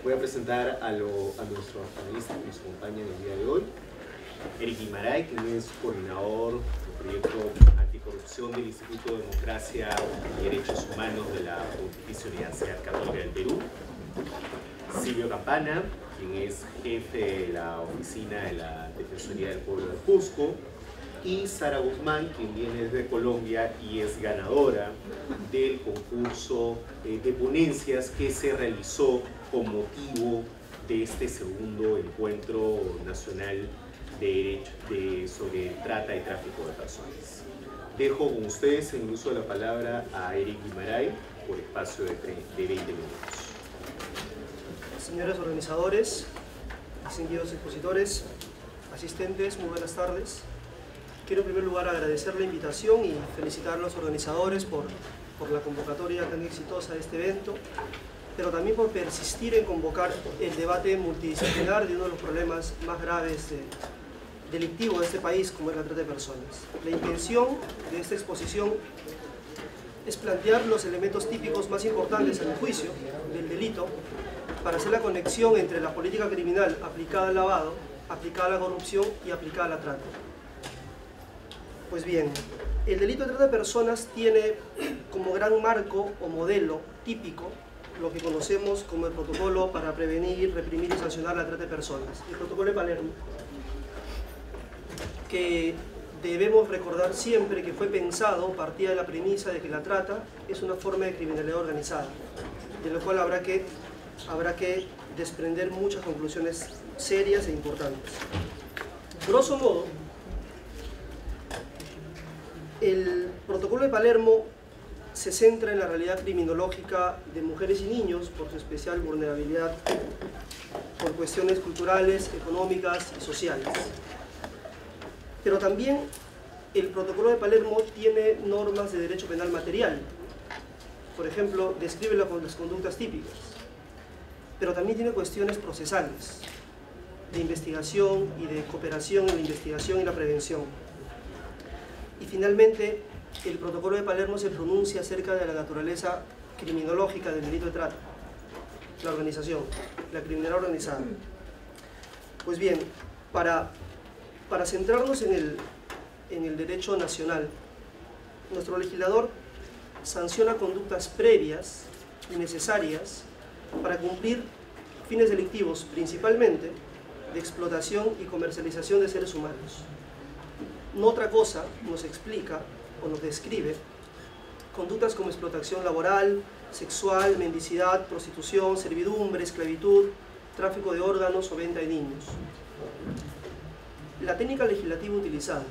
Voy a presentar a nuestros panelistas que nos acompañan el día de hoy. Eric Guimarães, quien es coordinador del proyecto anticorrupción del Instituto de Democracia y Derechos Humanos de la Pontificia Universidad Católica del Perú. Silvio Campana, quien es jefe de la oficina de la Defensoría del Pueblo de Cusco. Y Sara Guzmán, quien viene desde Colombia y es ganadora del concurso de ponencias que se realizó con motivo de este segundo encuentro nacional sobre trata y tráfico de personas. Dejo con ustedes en el uso de la palabra a Eric Guimarães por espacio de 20 minutos. Señores organizadores, distinguidos expositores, asistentes, muy buenas tardes. Quiero en primer lugar agradecer la invitación y felicitar a los organizadores por la convocatoria tan exitosa de este evento, pero también por persistir en convocar el debate multidisciplinar de uno de los problemas más graves delictivos de este país, como es la trata de personas. La intención de esta exposición es plantear los elementos típicos más importantes, a mi juicio, del delito, para hacer la conexión entre la política criminal aplicada al lavado, aplicada a la corrupción y aplicada a la trata. Pues bien, el delito de trata de personas tiene como gran marco o modelo típico lo que conocemos como el protocolo para prevenir, reprimir y sancionar la trata de personas, el protocolo de Palermo, que debemos recordar siempre que fue pensado, partía de la premisa de que la trata es una forma de criminalidad organizada, de lo cual habrá que desprender muchas conclusiones serias e importantes. Grosso modo, el protocolo de Palermo se centra en la realidad criminológica de mujeres y niños por su especial vulnerabilidad por cuestiones culturales, económicas y sociales. Pero también el protocolo de Palermo tiene normas de derecho penal material. Por ejemplo, describe las conductas típicas. Pero también tiene cuestiones procesales, de investigación y de cooperación en la investigación y la prevención. Y finalmente, el protocolo de Palermo se pronuncia acerca de la naturaleza criminológica del delito de trata, la organización, la criminalidad organizada. Pues bien, para centrarnos en el derecho nacional, nuestro legislador sanciona conductas previas y necesarias para cumplir fines delictivos, principalmente de explotación y comercialización de seres humanos. No otra cosa nos explica o nos describe conductas como explotación laboral, sexual, mendicidad, prostitución, servidumbre, esclavitud, tráfico de órganos o venta de niños. La técnica legislativa utilizada,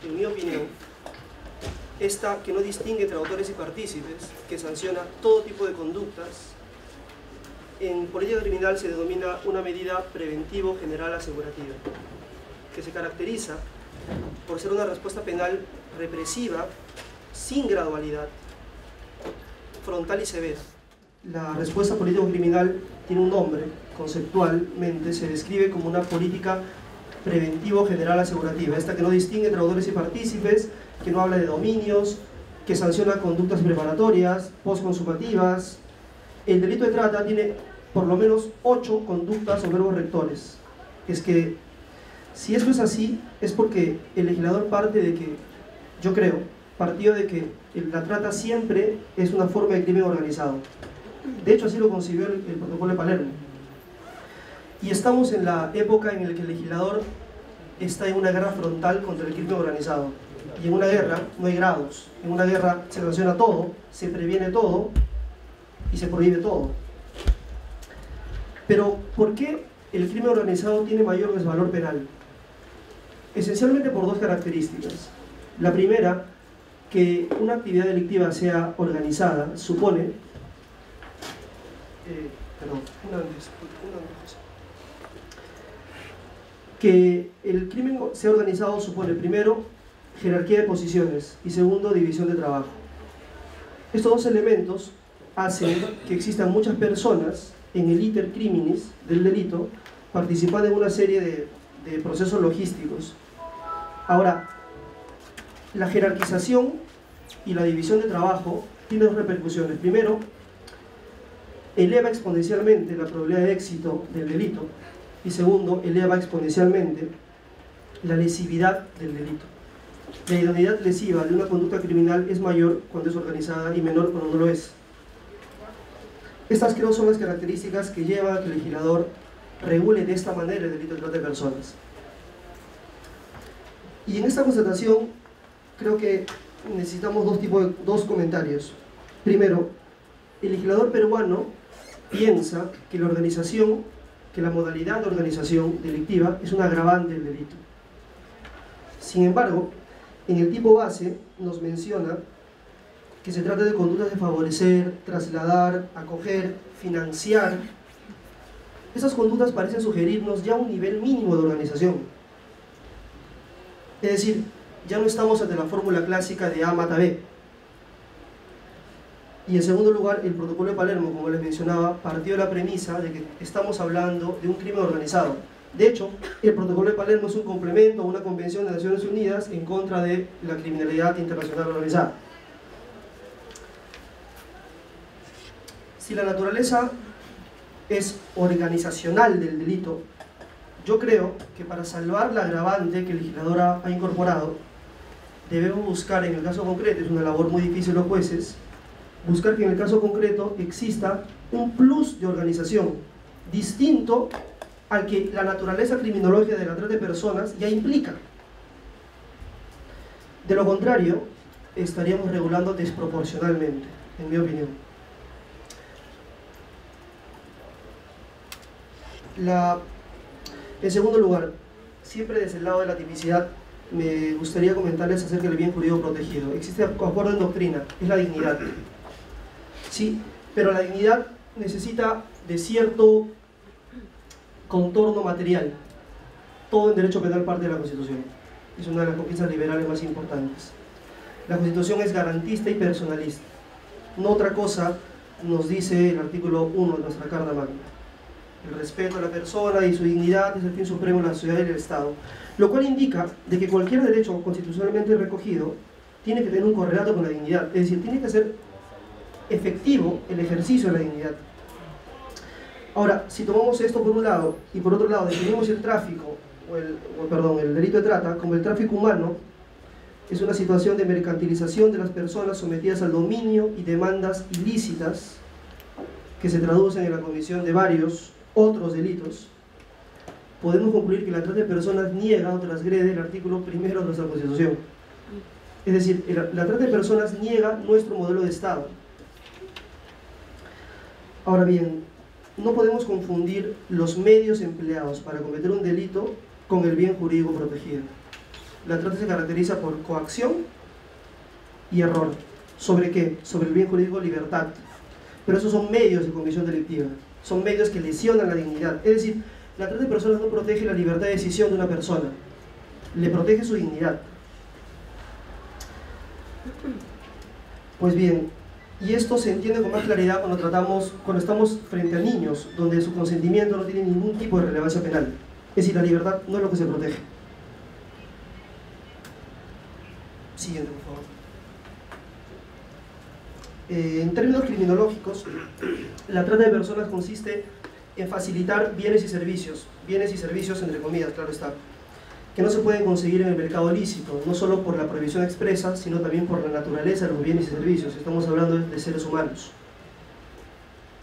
en mi opinión, esta que no distingue entre autores y partícipes, que sanciona todo tipo de conductas, en política criminal se denomina una medida preventivo general asegurativa, que se caracteriza por ser una respuesta penal represiva, sin gradualidad, frontal y severa. La respuesta político-criminal tiene un nombre, conceptualmente se describe como una política preventivo general asegurativa, esta que no distingue entre autores y partícipes, que no habla de dominios, que sanciona conductas preparatorias, postconsumativas. El delito de trata tiene por lo menos 8 conductas o verbos rectores. Es que si eso es así, es porque el legislador partió de que la trata siempre es una forma de crimen organizado. De hecho, así lo concibió el protocolo de Palermo. Y estamos en la época en la que el legislador está en una guerra frontal contra el crimen organizado. Y en una guerra no hay grados. En una guerra se sanciona todo, se previene todo y se prohíbe todo. Pero, ¿por qué el crimen organizado tiene mayor desvalor penal? Esencialmente por 2 características. La primera, que una actividad delictiva sea organizada supone que el crimen sea organizado supone, primero, jerarquía de posiciones y segundo, división de trabajo. Estos 2 elementos hacen que existan muchas personas en el iter criminis del delito participando en una serie de procesos logísticos. Ahora, la jerarquización y la división de trabajo tiene 2 repercusiones. Primero, eleva exponencialmente la probabilidad de éxito del delito, y segundo, eleva exponencialmente la lesividad del delito. La idoneidad lesiva de una conducta criminal es mayor cuando es organizada y menor cuando no lo es. Estas creo son las características que llevan a que el legislador regule de esta manera el delito de trata de personas. Y en esta constatación creo que necesitamos dos comentarios. Primero, el legislador peruano piensa que la modalidad de organización delictiva es un agravante del delito. Sin embargo, en el tipo base nos menciona que se trata de conductas de favorecer, trasladar, acoger, financiar. Esas conductas parecen sugerirnos ya un nivel mínimo de organización. Es decir, ya no estamos ante la fórmula clásica de A mata B. Y en segundo lugar, el protocolo de Palermo, como les mencionaba, partió de la premisa de que estamos hablando de un crimen organizado. De hecho, el protocolo de Palermo es un complemento a una convención de Naciones Unidas en contra de la criminalidad internacional organizada. Si la naturaleza es organizacional del delito, yo creo que para salvar la agravante que el legislador ha incorporado, debemos buscar en el caso concreto, es una labor muy difícil los jueces, buscar que en el caso concreto exista un plus de organización distinto al que la naturaleza criminológica de la trata de personas ya implica. De lo contrario, estaríamos regulando desproporcionalmente, en mi opinión. En segundo lugar, siempre desde el lado de la tipicidad, me gustaría comentarles acerca del bien jurídico protegido. Existe acuerdo en doctrina, es la dignidad. Sí, pero la dignidad necesita de cierto contorno material. Todo en derecho penal parte de la Constitución. Es una de las conquistas liberales más importantes. La Constitución es garantista y personalista. No otra cosa nos dice el artículo 1 de nuestra Carta Magna. El respeto a la persona y su dignidad es el fin supremo de la sociedad y del Estado. Lo cual indica de que cualquier derecho constitucionalmente recogido tiene que tener un correlato con la dignidad. Es decir, tiene que ser efectivo el ejercicio de la dignidad. Ahora, si tomamos esto por un lado y por otro lado definimos el tráfico, el delito de trata como el tráfico humano, es una situación de mercantilización de las personas sometidas al dominio y demandas ilícitas que se traducen en la comisión de varios otros delitos, podemos concluir que la trata de personas niega o transgrede el artículo 1 de nuestra Constitución. Es decir, la trata de personas niega nuestro modelo de Estado. Ahora bien, no podemos confundir los medios empleados para cometer un delito con el bien jurídico protegido. La trata se caracteriza por coacción y error. ¿Sobre qué? Sobre el bien jurídico libertad. Pero esos son medios de comisión delictiva. Son medios que lesionan la dignidad. Es decir, la trata de personas no protege la libertad de decisión de una persona. Le protege su dignidad. Pues bien, y esto se entiende con más claridad cuando estamos frente a niños, donde su consentimiento no tiene ningún tipo de relevancia penal. Es decir, la libertad no es lo que se protege. Siguiente, por favor. En términos criminológicos, la trata de personas consiste en facilitar bienes y servicios entre comillas, claro está, que no se pueden conseguir en el mercado lícito, no solo por la prohibición expresa, sino también por la naturaleza de los bienes y servicios. Estamos hablando de seres humanos.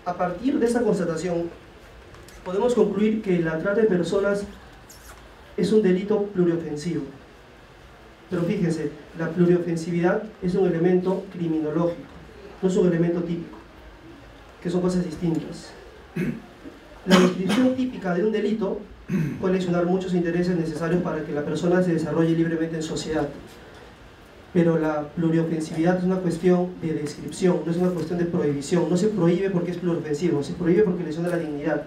A partir de esa constatación, podemos concluir que la trata de personas es un delito pluriofensivo. Pero fíjense, la pluriofensividad es un elemento criminológico, no es un elemento típico, que son cosas distintas. La descripción típica de un delito puede lesionar muchos intereses necesarios para que la persona se desarrolle libremente en sociedad. Pero la pluriofensividad es una cuestión de descripción, no es una cuestión de prohibición. No se prohíbe porque es pluriofensivo, se prohíbe porque lesiona la dignidad.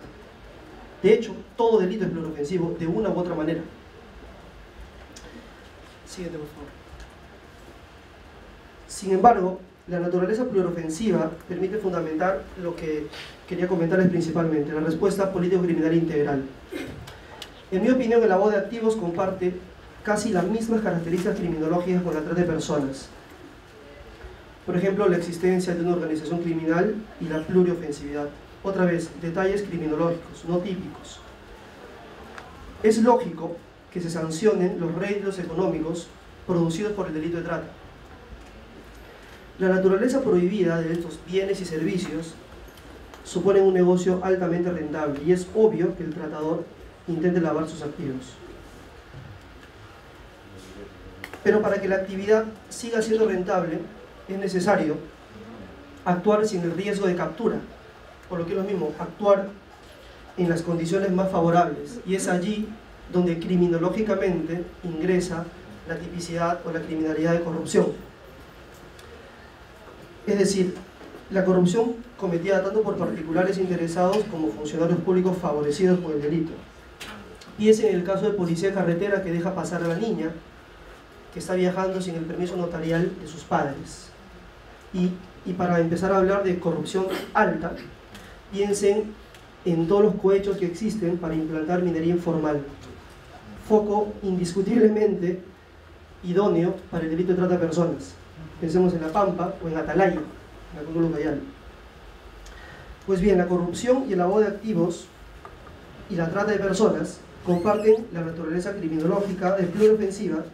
De hecho, todo delito es pluriofensivo de una u otra manera. Siguiente, por favor. Sin embargo, la naturaleza pluriofensiva permite fundamentar lo que quería comentarles principalmente, la respuesta político-criminal integral. En mi opinión, el lavado de activos comparte casi las mismas características criminológicas con la trata de personas. Por ejemplo, la existencia de una organización criminal y la pluriofensividad. Otra vez, detalles criminológicos, no típicos. Es lógico que se sancionen los réditos económicos producidos por el delito de trata. La naturaleza prohibida de estos bienes y servicios supone un negocio altamente rentable y es obvio que el tratador intente lavar sus activos. Pero para que la actividad siga siendo rentable es necesario actuar sin el riesgo de captura, por lo que es lo mismo, actuar en las condiciones más favorables, y es allí donde criminológicamente ingresa la tipicidad o la criminalidad de corrupción. Es decir, la corrupción cometida tanto por particulares interesados como funcionarios públicos favorecidos por el delito. Piensen en el caso de policía de carretera que deja pasar a la niña que está viajando sin el permiso notarial de sus padres. Y para empezar a hablar de corrupción alta, piensen en todos los cohechos que existen para implantar minería informal, foco indiscutiblemente idóneo para el delito de trata de personas. Pensemos en La Pampa o en Atalaya, en la Cúcuta Callao. Pues bien, la corrupción y el lavado de activos y la trata de personas comparten la naturaleza criminológica de pluriofensiva,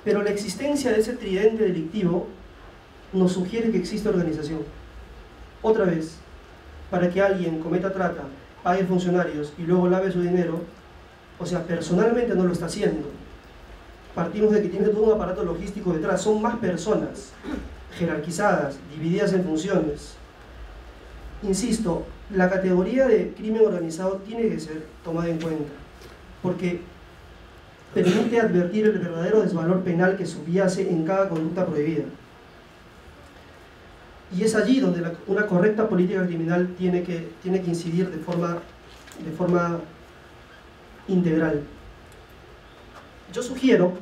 pero la existencia de ese tridente delictivo nos sugiere que existe organización. Otra vez, para que alguien cometa trata, pague funcionarios y luego lave su dinero, o sea, personalmente no lo está haciendo. Partimos de que tiene todo un aparato logístico detrás, son más personas, jerarquizadas, divididas en funciones. Insisto, la categoría de crimen organizado tiene que ser tomada en cuenta, porque permite advertir el verdadero desvalor penal que subyace en cada conducta prohibida. Y es allí donde una correcta política criminal tiene que incidir de forma integral. Yo sugiero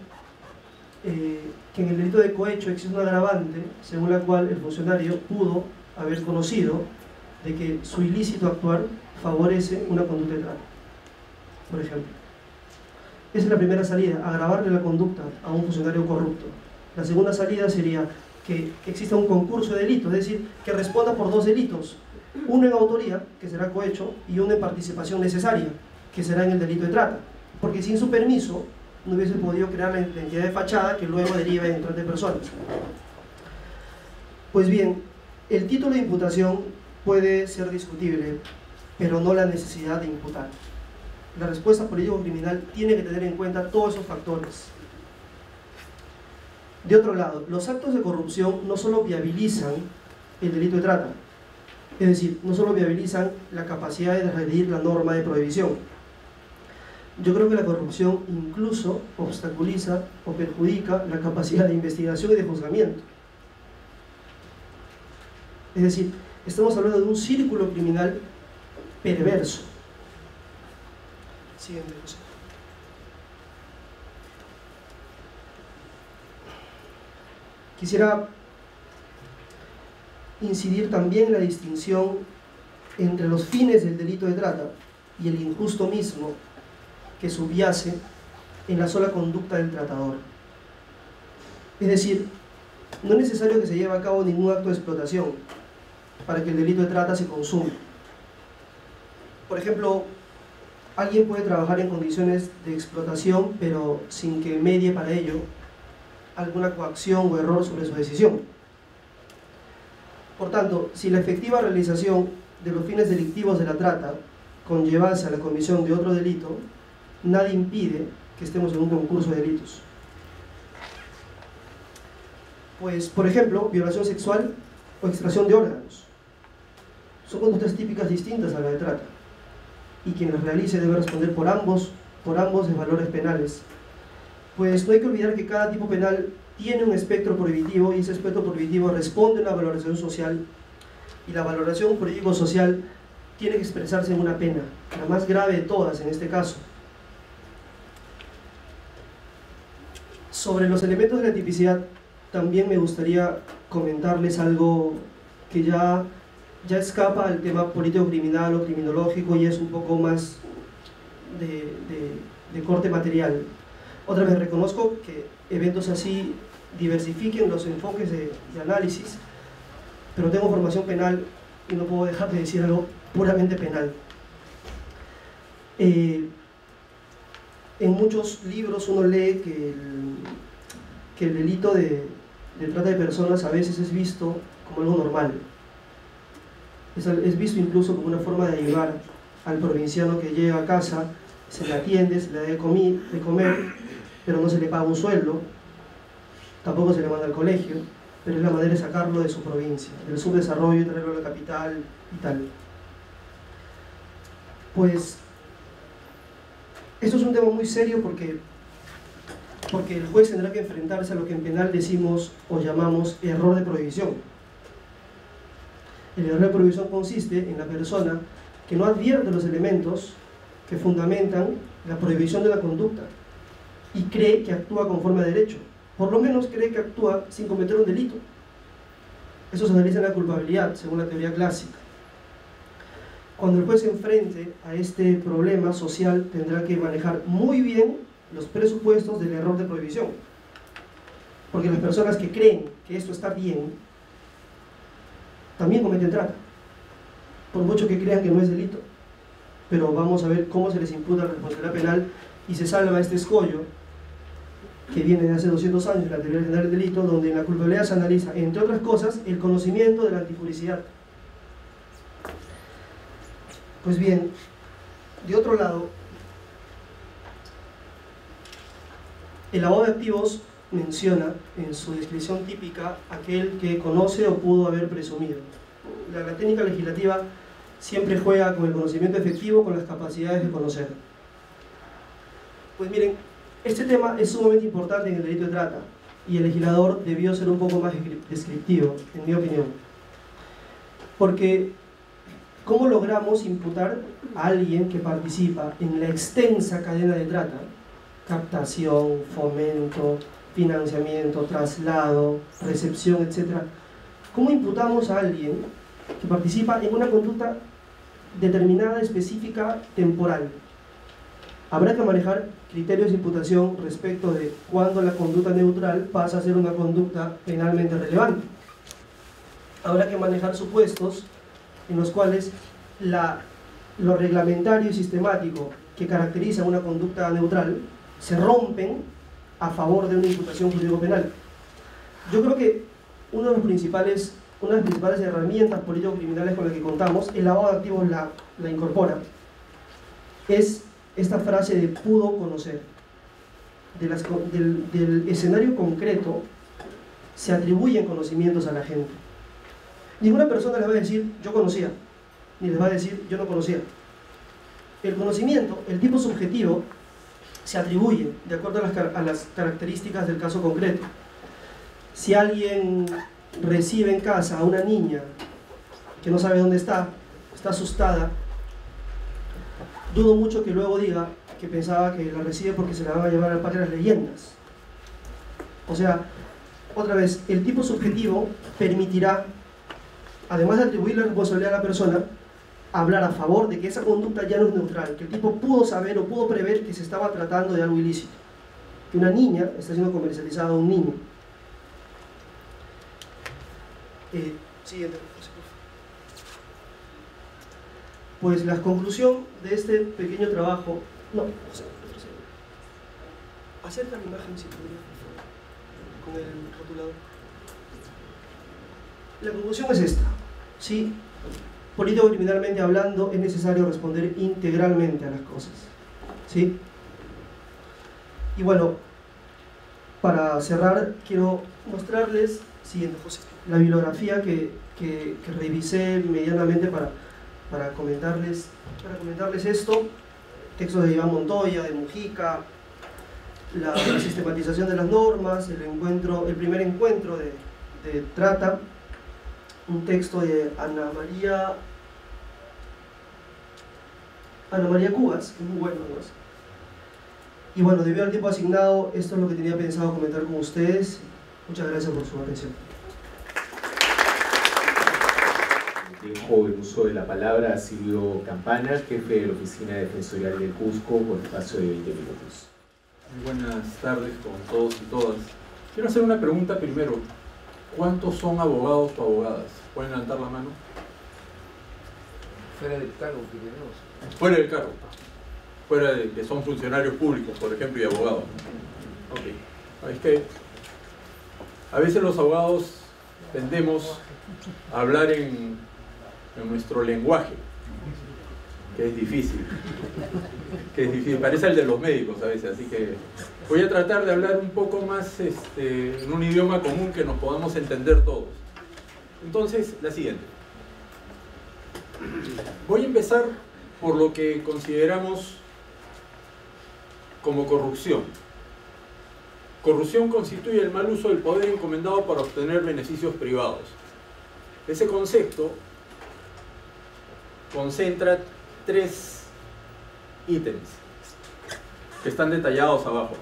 que en el delito de cohecho existe un agravante según la cual el funcionario pudo haber conocido de que su ilícito actuar favorece una conducta de trata, por ejemplo. Esa es la primera salida, agravarle la conducta a un funcionario corrupto. La segunda salida sería que exista un concurso de delitos, es decir, que responda por dos delitos, uno en autoría, que será cohecho, y uno en participación necesaria, que será en el delito de trata, porque sin su permiso no hubiese podido crear la identidad de fachada que luego deriva en trata de personas. Pues bien, el título de imputación puede ser discutible, pero no la necesidad de imputar. La respuesta político-criminal tiene que tener en cuenta todos esos factores. De otro lado, los actos de corrupción no solo viabilizan el delito de trata, es decir, no solo viabilizan la capacidad de transgredir la norma de prohibición. Yo creo que la corrupción incluso obstaculiza o perjudica la capacidad de investigación y de juzgamiento. Es decir, estamos hablando de un círculo criminal perverso. Siguiente, José. Quisiera incidir también en la distinción entre los fines del delito de trata y el injusto mismo que subyace en la sola conducta del tratador. Es decir, no es necesario que se lleve a cabo ningún acto de explotación para que el delito de trata se consuma. Por ejemplo, alguien puede trabajar en condiciones de explotación, pero sin que medie para ello alguna coacción o error sobre su decisión. Por tanto, si la efectiva realización de los fines delictivos de la trata conllevase a la comisión de otro delito, nadie impide que estemos en un concurso de delitos. Pues, por ejemplo, violación sexual o extracción de órganos. Son conductas típicas distintas a la de trata, y quien las realice debe responder por ambos de valores penales. Pues no hay que olvidar que cada tipo penal tiene un espectro prohibitivo, y ese espectro prohibitivo responde a una valoración social, y la valoración prohibitivo-social tiene que expresarse en una pena, la más grave de todas en este caso. Sobre los elementos de la tipicidad, también me gustaría comentarles algo que ya escapa al tema político-criminal o criminológico y es un poco más de corte material. Otra vez, reconozco que eventos así diversifiquen los enfoques de análisis, pero tengo formación penal y no puedo dejar de decir algo puramente penal. En muchos libros uno lee que el delito de trata de personas a veces es visto como algo normal. Es visto incluso como una forma de ayudar al provinciano que llega a casa, se le atiende, se le da de comer, pero no se le paga un sueldo, tampoco se le manda al colegio, pero es la manera de sacarlo de su provincia, del subdesarrollo y traerlo a la capital y tal. Pues esto es un tema muy serio porque el juez tendrá que enfrentarse a lo que en penal decimos o llamamos error de prohibición. El error de prohibición consiste en la persona que no advierte los elementos que fundamentan la prohibición de la conducta y cree que actúa conforme a derecho. Por lo menos cree que actúa sin cometer un delito. Eso se analiza en la culpabilidad, según la teoría clásica. Cuando el juez se enfrente a este problema social, tendrá que manejar muy bien los presupuestos del error de prohibición. Porque las personas que creen que esto está bien, también cometen trata, por mucho que crean que no es delito. Pero vamos a ver cómo se les imputa la responsabilidad penal y se salva este escollo que viene de hace 200 años, la teoría general del delito, donde en la culpabilidad se analiza, entre otras cosas, el conocimiento de la antifuricidad. Pues bien, de otro lado, el lavado de activos menciona en su descripción típica aquel que conoce o pudo haber presumido. La técnica legislativa siempre juega con el conocimiento efectivo, con las capacidades de conocer. Pues miren, este tema es sumamente importante en el delito de trata y el legislador debió ser un poco más descriptivo, en mi opinión. Porque, ¿cómo logramos imputar a alguien que participa en la extensa cadena de trata? Captación, fomento, financiamiento, traslado, recepción, etc. ¿Cómo imputamos a alguien que participa en una conducta determinada, específica, temporal? Habrá que manejar criterios de imputación respecto de cuándo la conducta neutral pasa a ser una conducta penalmente relevante. Habrá que manejar supuestos en los cuales lo reglamentario y sistemático que caracteriza una conducta neutral se rompen a favor de una imputación jurídico-penal. Yo creo que una de las principales herramientas político-criminales con las que contamos, el lavado de activos la incorpora, es esta frase de pudo conocer. Del escenario concreto se atribuyen conocimientos a la gente. Ninguna persona les va a decir yo conocía, ni les va a decir yo no conocía. El conocimiento, el tipo subjetivo, se atribuye de acuerdo a las características del caso concreto. Si alguien recibe en casa a una niña que no sabe dónde está asustada, dudo mucho que luego diga que pensaba que la recibe porque se la van a llevar al parque de las leyendas. O sea, otra vez, el tipo subjetivo permitirá, además de atribuir la responsabilidad a la persona, hablar a favor de que esa conducta ya no es neutral, que el tipo pudo saber o pudo prever que se estaba tratando de algo ilícito, que una niña está siendo comercializada a un niño. Siguiente. Pues la conclusión de este pequeño trabajo, acerca la imagen si podría, con el rotulador. La conclusión es esta, ¿sí? Político-criminalmente hablando, es necesario responder integralmente a las cosas, ¿sí? Y bueno, para cerrar, quiero mostrarles, siguiente, José, la bibliografía que revisé medianamente para comentarles esto: textos de Iván Montoya, de Mujica, la sistematización de las normas, el primer encuentro de trata, un texto de Ana María Cubas, que es muy bueno, ¿no? Y bueno, debido al tiempo asignado, esto es lo que tenía pensado comentar con ustedes. Muchas gracias por su atención. Dejo el uso de la palabra a Silvio Campana, jefe de la Oficina Defensorial de Cusco, por espacio de 20 minutos. Muy buenas tardes con todos y todas. Quiero hacer una pregunta primero. ¿Cuántos son abogados o abogadas? ¿Pueden levantar la mano? fuera del cargo que tenemos. Fuera del cargo. Fuera de que son funcionarios públicos, por ejemplo, y abogados. Ok. Es que a veces los abogados tendemos a hablar en nuestro lenguaje, que es difícil. Parece el de los médicos a veces, así que voy a tratar de hablar un poco más en un idioma común que nos podamos entender todos. Entonces, la siguiente. Voy a empezar por lo que consideramos como corrupción. Corrupción constituye el mal uso del poder encomendado para obtener beneficios privados. Ese concepto concentra 3 ítems que están detallados abajo.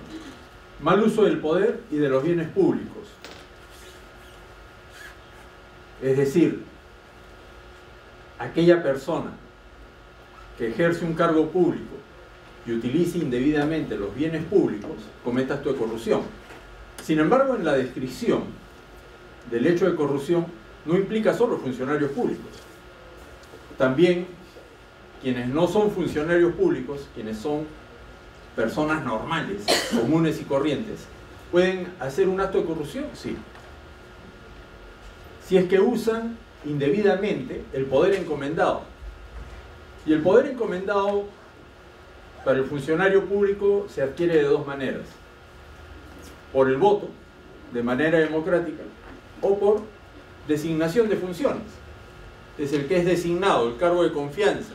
Mal uso del poder y de los bienes públicos. Es decir, aquella persona que ejerce un cargo público y utilice indebidamente los bienes públicos comete acto de corrupción. Sin embargo, en la descripción del hecho de corrupción no implica solo funcionarios públicos. También quienes no son funcionarios públicos, quienes son personas normales, comunes y corrientes, ¿pueden hacer un acto de corrupción? Sí. Si es que usan indebidamente el poder encomendado. Y el poder encomendado para el funcionario público se adquiere de 2 maneras: por el voto, de manera democrática, o por designación de funciones. Es el que es designado, el cargo de confianza,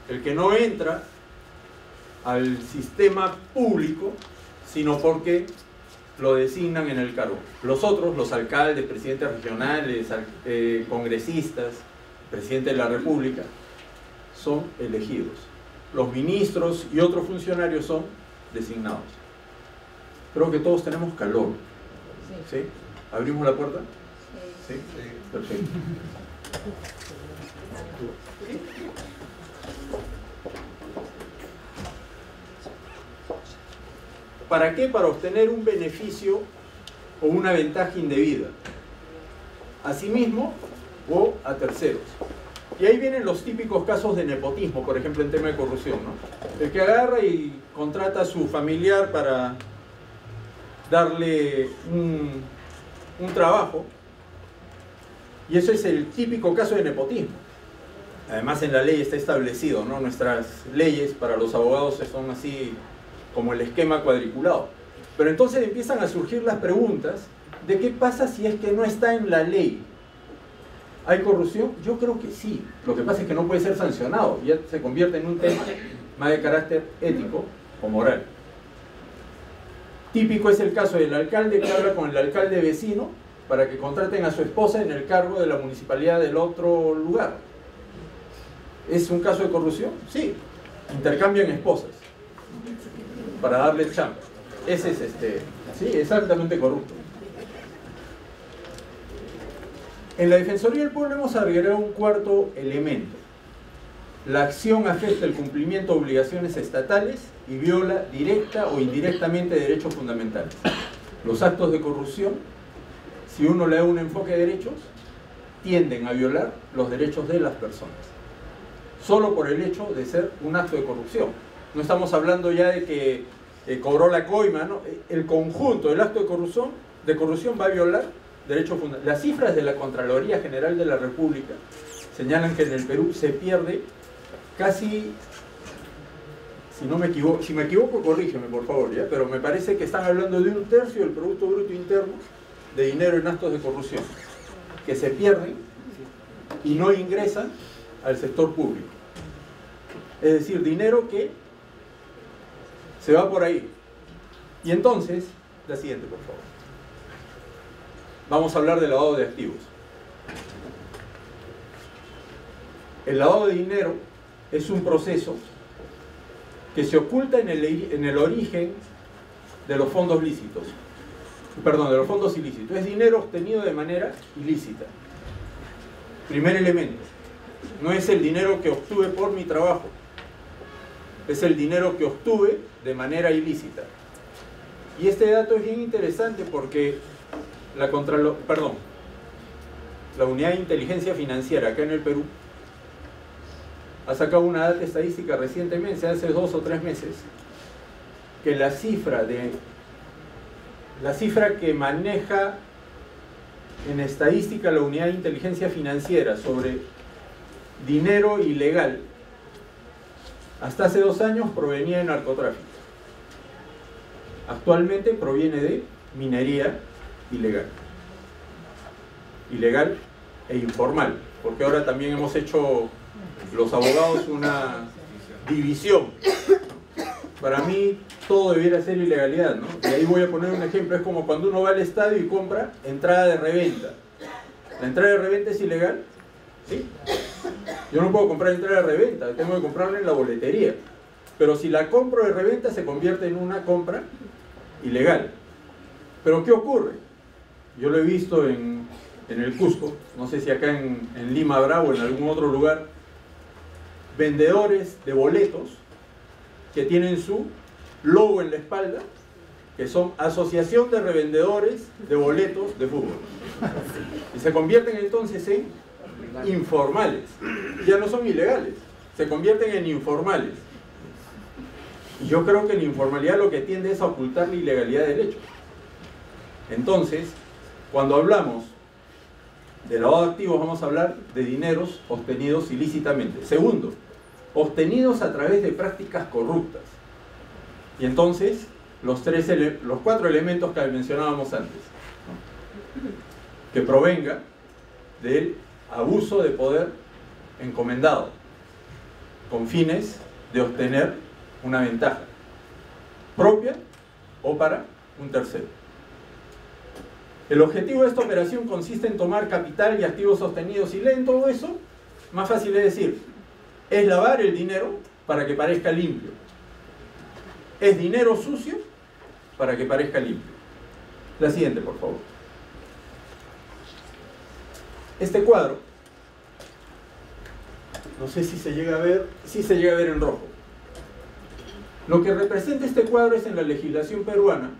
el que no entra al sistema público sino porque lo designan en el cargo. Los otros, los alcaldes, presidentes regionales, congresistas, presidente de la República, son elegidos. Los ministros y otros funcionarios son designados. Creo que todos tenemos calor. ¿Sí? ¿Abrimos la puerta? ¿Sí? Perfecto. ¿Para qué? Para obtener un beneficio o una ventaja indebida a sí mismo o a terceros. Y ahí vienen los típicos casos de nepotismo, por ejemplo, en tema de corrupción, ¿no? El que agarra y contrata a su familiar para darle un trabajo, y eso es el típico caso de nepotismo. Además, en la ley está establecido, ¿no? Nuestras leyes para los abogados son así como el esquema cuadriculado. Pero entonces empiezan a surgir las preguntas de qué pasa si es que no está en la ley. ¿Hay corrupción? Yo creo que sí. Lo que pasa es que no puede ser sancionado. Ya se convierte en un tema más de carácter ético o moral. Típico es el caso del alcalde que habla con el alcalde vecino para que contraten a su esposa en el cargo de la municipalidad del otro lugar. ¿Es un caso de corrupción? Sí. Intercambian esposas para darle chamba. Ese es sí, exactamente corrupto. En la Defensoría del Pueblo hemos agregado un cuarto elemento. La acción afecta el cumplimiento de obligaciones estatales y viola directa o indirectamente derechos fundamentales. Los actos de corrupción, si uno le da un enfoque de derechos, tienden a violar los derechos de las personas. Solo por el hecho de ser un acto de corrupción. No estamos hablando ya de que cobró la coima, ¿no? El conjunto del acto de corrupción va a violar derechos fundamentales. Las cifras de la Contraloría General de la República señalan que en el Perú se pierde casi, si me equivoco, corrígeme por favor, ¿ya? Pero me parece que están hablando de 1/3 del Producto Bruto Interno de dinero en actos de corrupción, que se pierden y no ingresan al sector público. Es decir, dinero que se va por ahí. Y entonces, la siguiente, por favor. Vamos a hablar del lavado de activos. El lavado de dinero es un proceso que se oculta en el origen de los fondos lícitos. Perdón, de los fondos ilícitos. Es dinero obtenido de manera ilícita. Primer elemento. No es el dinero que obtuve por mi trabajo. Es el dinero que obtuve de manera ilícita. Y este dato es bien interesante porque la Unidad de Inteligencia Financiera acá en el Perú ha sacado una data estadística recientemente, hace 2 o 3 meses, que la cifra que maneja en estadística la unidad de inteligencia financiera sobre dinero ilegal, hasta hace 2 años provenía de narcotráfico. Actualmente proviene de minería ilegal. Ilegal e informal, porque ahora también hemos hecho los abogados una división. Para mí todo debiera ser ilegalidad, ¿no? Y ahí voy a poner un ejemplo, es como cuando uno va al estadio y compra entrada de reventa. ¿La entrada de reventa es ilegal? ¿Sí? Yo no puedo comprar entrada de reventa, tengo que comprarla en la boletería. Pero si la compro de reventa se convierte en una compra ilegal. Pero ¿qué ocurre? Yo lo he visto en el Cusco, no sé si acá en Lima habrá o en algún otro lugar, vendedores de boletos que tienen su logo en la espalda, que son Asociación de Revendedores de Boletos de Fútbol. Y se convierten entonces en informales. Ya no son ilegales, se convierten en informales. Y yo creo que la informalidad lo que tiende es a ocultar la ilegalidad del hecho. Entonces, cuando hablamos de lavado de activos, vamos a hablar de dineros obtenidos ilícitamente. Segundo, obtenidos a través de prácticas corruptas. Y entonces, los 4 elementos que mencionábamos antes, ¿no? Que provenga del abuso de poder encomendado, con fines de obtener una ventaja propia o para un tercero. El objetivo de esta operación consiste en tomar capital y activos sostenidos, y leen todo eso, más fácil es decir, es lavar el dinero para que parezca limpio. Es dinero sucio para que parezca limpio. La siguiente, por favor. Este cuadro, no sé si se llega a ver, sí se llega a ver en rojo. Lo que representa este cuadro es, en la legislación peruana,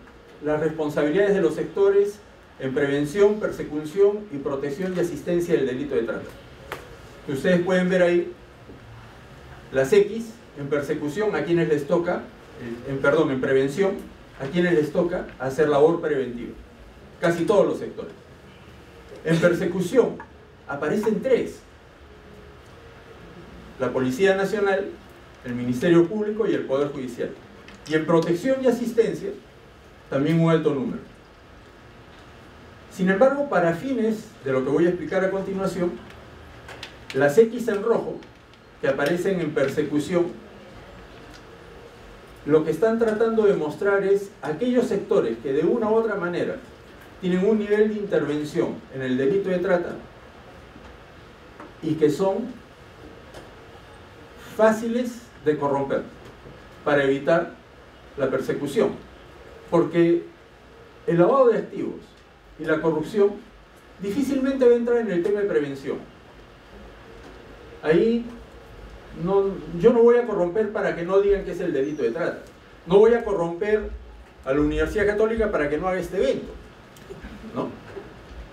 las responsabilidades de los sectores en prevención, persecución y protección y asistencia del delito de trata. Ustedes pueden ver ahí las X en persecución, a quienes les toca, en prevención, a quienes les toca hacer labor preventiva. Casi todos los sectores. En persecución aparecen 3: la Policía Nacional, el Ministerio Público y el Poder Judicial. Y en protección y asistencia, también un alto número. Sin embargo, para fines de lo que voy a explicar a continuación, las X en rojo, que aparecen en persecución, lo que están tratando de mostrar es aquellos sectores que de una u otra manera tienen un nivel de intervención en el delito de trata y que son fáciles de corromper para evitar la persecución, porque el lavado de activos y la corrupción difícilmente va a entrar en el tema de prevención. Ahí yo no voy a corromper para que no digan que es el delito de trata, no voy a corromper a la Universidad Católica para que no haga este evento, ¿no?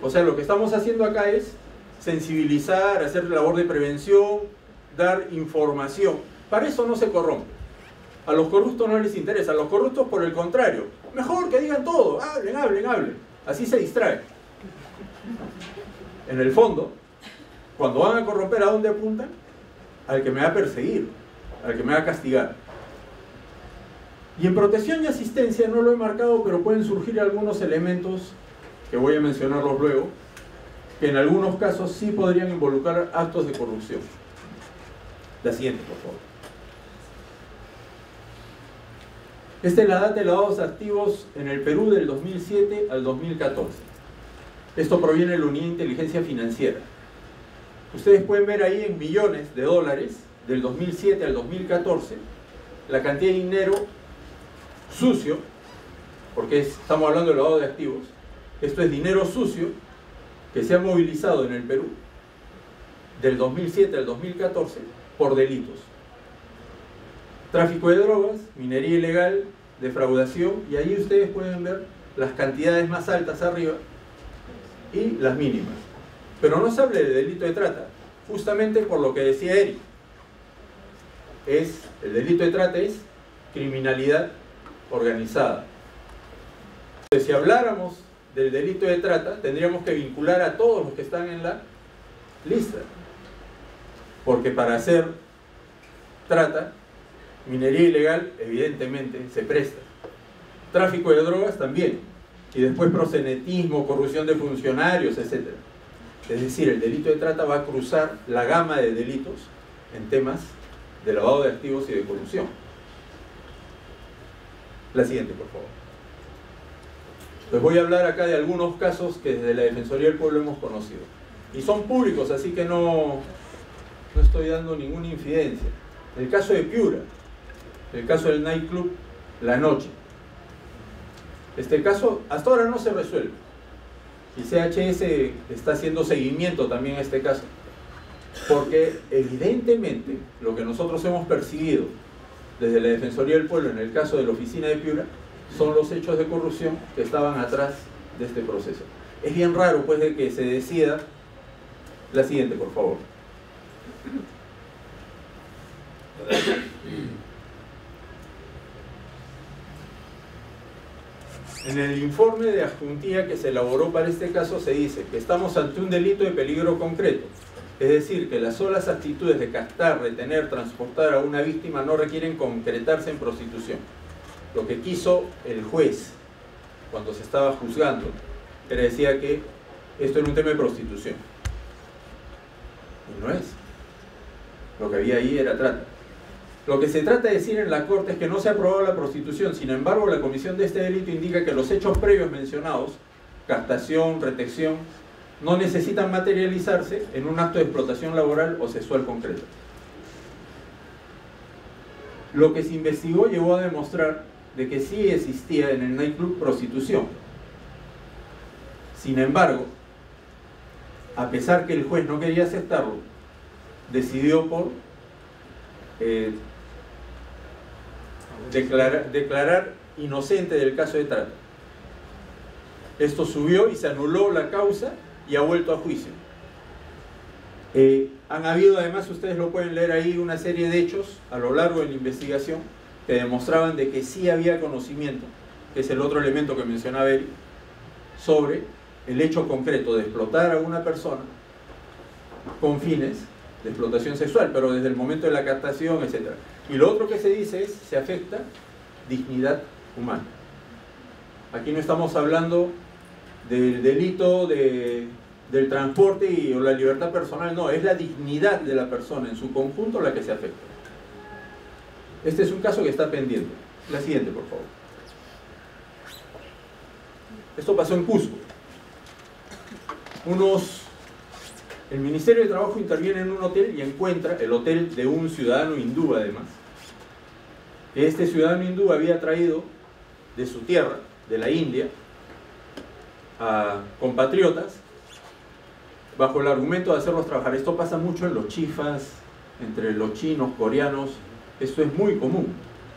O sea, lo que estamos haciendo acá es sensibilizar, hacer labor de prevención, dar información. Para eso no se corrompe. A los corruptos no les interesa. A los corruptos, por el contrario, mejor que digan todo, hablen, hablen, hablen. Así se distraen. En el fondo, cuando van a corromper, ¿a dónde apuntan? Al que me va a perseguir, al que me va a castigar. Y en protección y asistencia no lo he marcado, pero pueden surgir algunos elementos que voy a mencionarlos luego, que en algunos casos sí podrían involucrar actos de corrupción. La siguiente, por favor. Esta es la data de lavados activos en el Perú del 2007 al 2014. Esto proviene de la Unidad de Inteligencia Financiera. Ustedes pueden ver ahí en millones de dólares, del 2007 al 2014, la cantidad de dinero sucio, porque estamos hablando de lavado de activos. Esto es dinero sucio que se ha movilizado en el Perú del 2007 al 2014 por delitos: tráfico de drogas, minería ilegal, defraudación, y ahí ustedes pueden ver las cantidades más altas arriba y las mínimas. Pero no se habla de delito de trata, justamente por lo que decía Eric. el delito de trata es criminalidad organizada. Entonces, si habláramos del delito de trata, tendríamos que vincular a todos los que están en la lista. Porque para hacer trata, minería ilegal, evidentemente, se presta. Tráfico de drogas también. Y después proxenetismo, corrupción de funcionarios, etc. Es decir, el delito de trata va a cruzar la gama de delitos en temas de lavado de activos y de corrupción. La siguiente, por favor. Les voy a hablar acá de algunos casos que desde la Defensoría del Pueblo hemos conocido. Y son públicos, así que no estoy dando ninguna infidencia. El caso de Piura, el caso del nightclub La Noche. Este caso hasta ahora no se resuelve. Y CHS está haciendo seguimiento también a este caso. Porque evidentemente lo que nosotros hemos percibido desde la Defensoría del Pueblo en el caso de la oficina de Piura son los hechos de corrupción que estaban atrás de este proceso. Es bien raro pues de que se decida. La siguiente, por favor. En el informe de adjuntía que se elaboró para este caso se dice que estamos ante un delito de peligro concreto, es decir, que las solas actitudes de captar, retener, transportar a una víctima no requieren concretarse en prostitución. Lo que quiso el juez cuando se estaba juzgando era decía que esto era un tema de prostitución. Y no es. Lo que había ahí era trata. Lo que se trata de decir en la Corte es que no se ha aprobado la prostitución. Sin embargo, la comisión de este delito indica que los hechos previos mencionados, captación, retención, no necesitan materializarse en un acto de explotación laboral o sexual concreto. Lo que se investigó llevó a demostrar de que sí existía en el nightclub prostitución. Sin embargo, a pesar que el juez no quería aceptarlo, decidió por declarar inocente del caso de trata. Esto subió y se anuló la causa y ha vuelto a juicio. Han habido, además, ustedes lo pueden leer ahí, una serie de hechos a lo largo de la investigación que demostraban de que sí había conocimiento, que es el otro elemento que mencionaba Eric, sobre el hecho concreto de explotar a una persona con fines de explotación sexual, pero desde el momento de la captación, etc. Y lo otro que se dice es, se afecta dignidad humana. Aquí no estamos hablando del delito del transporte o la libertad personal, no, es la dignidad de la persona en su conjunto la que se afecta. Este es un caso que está pendiente. La siguiente, por favor. Esto pasó en Cusco. El Ministerio de Trabajo interviene en un hotel y encuentra el hotel de un ciudadano hindú, además. Este ciudadano hindú había traído de su tierra, de la India, a compatriotas bajo el argumento de hacerlos trabajar. Esto pasa mucho en los chifas, entre los chinos, coreanos. Esto es muy común,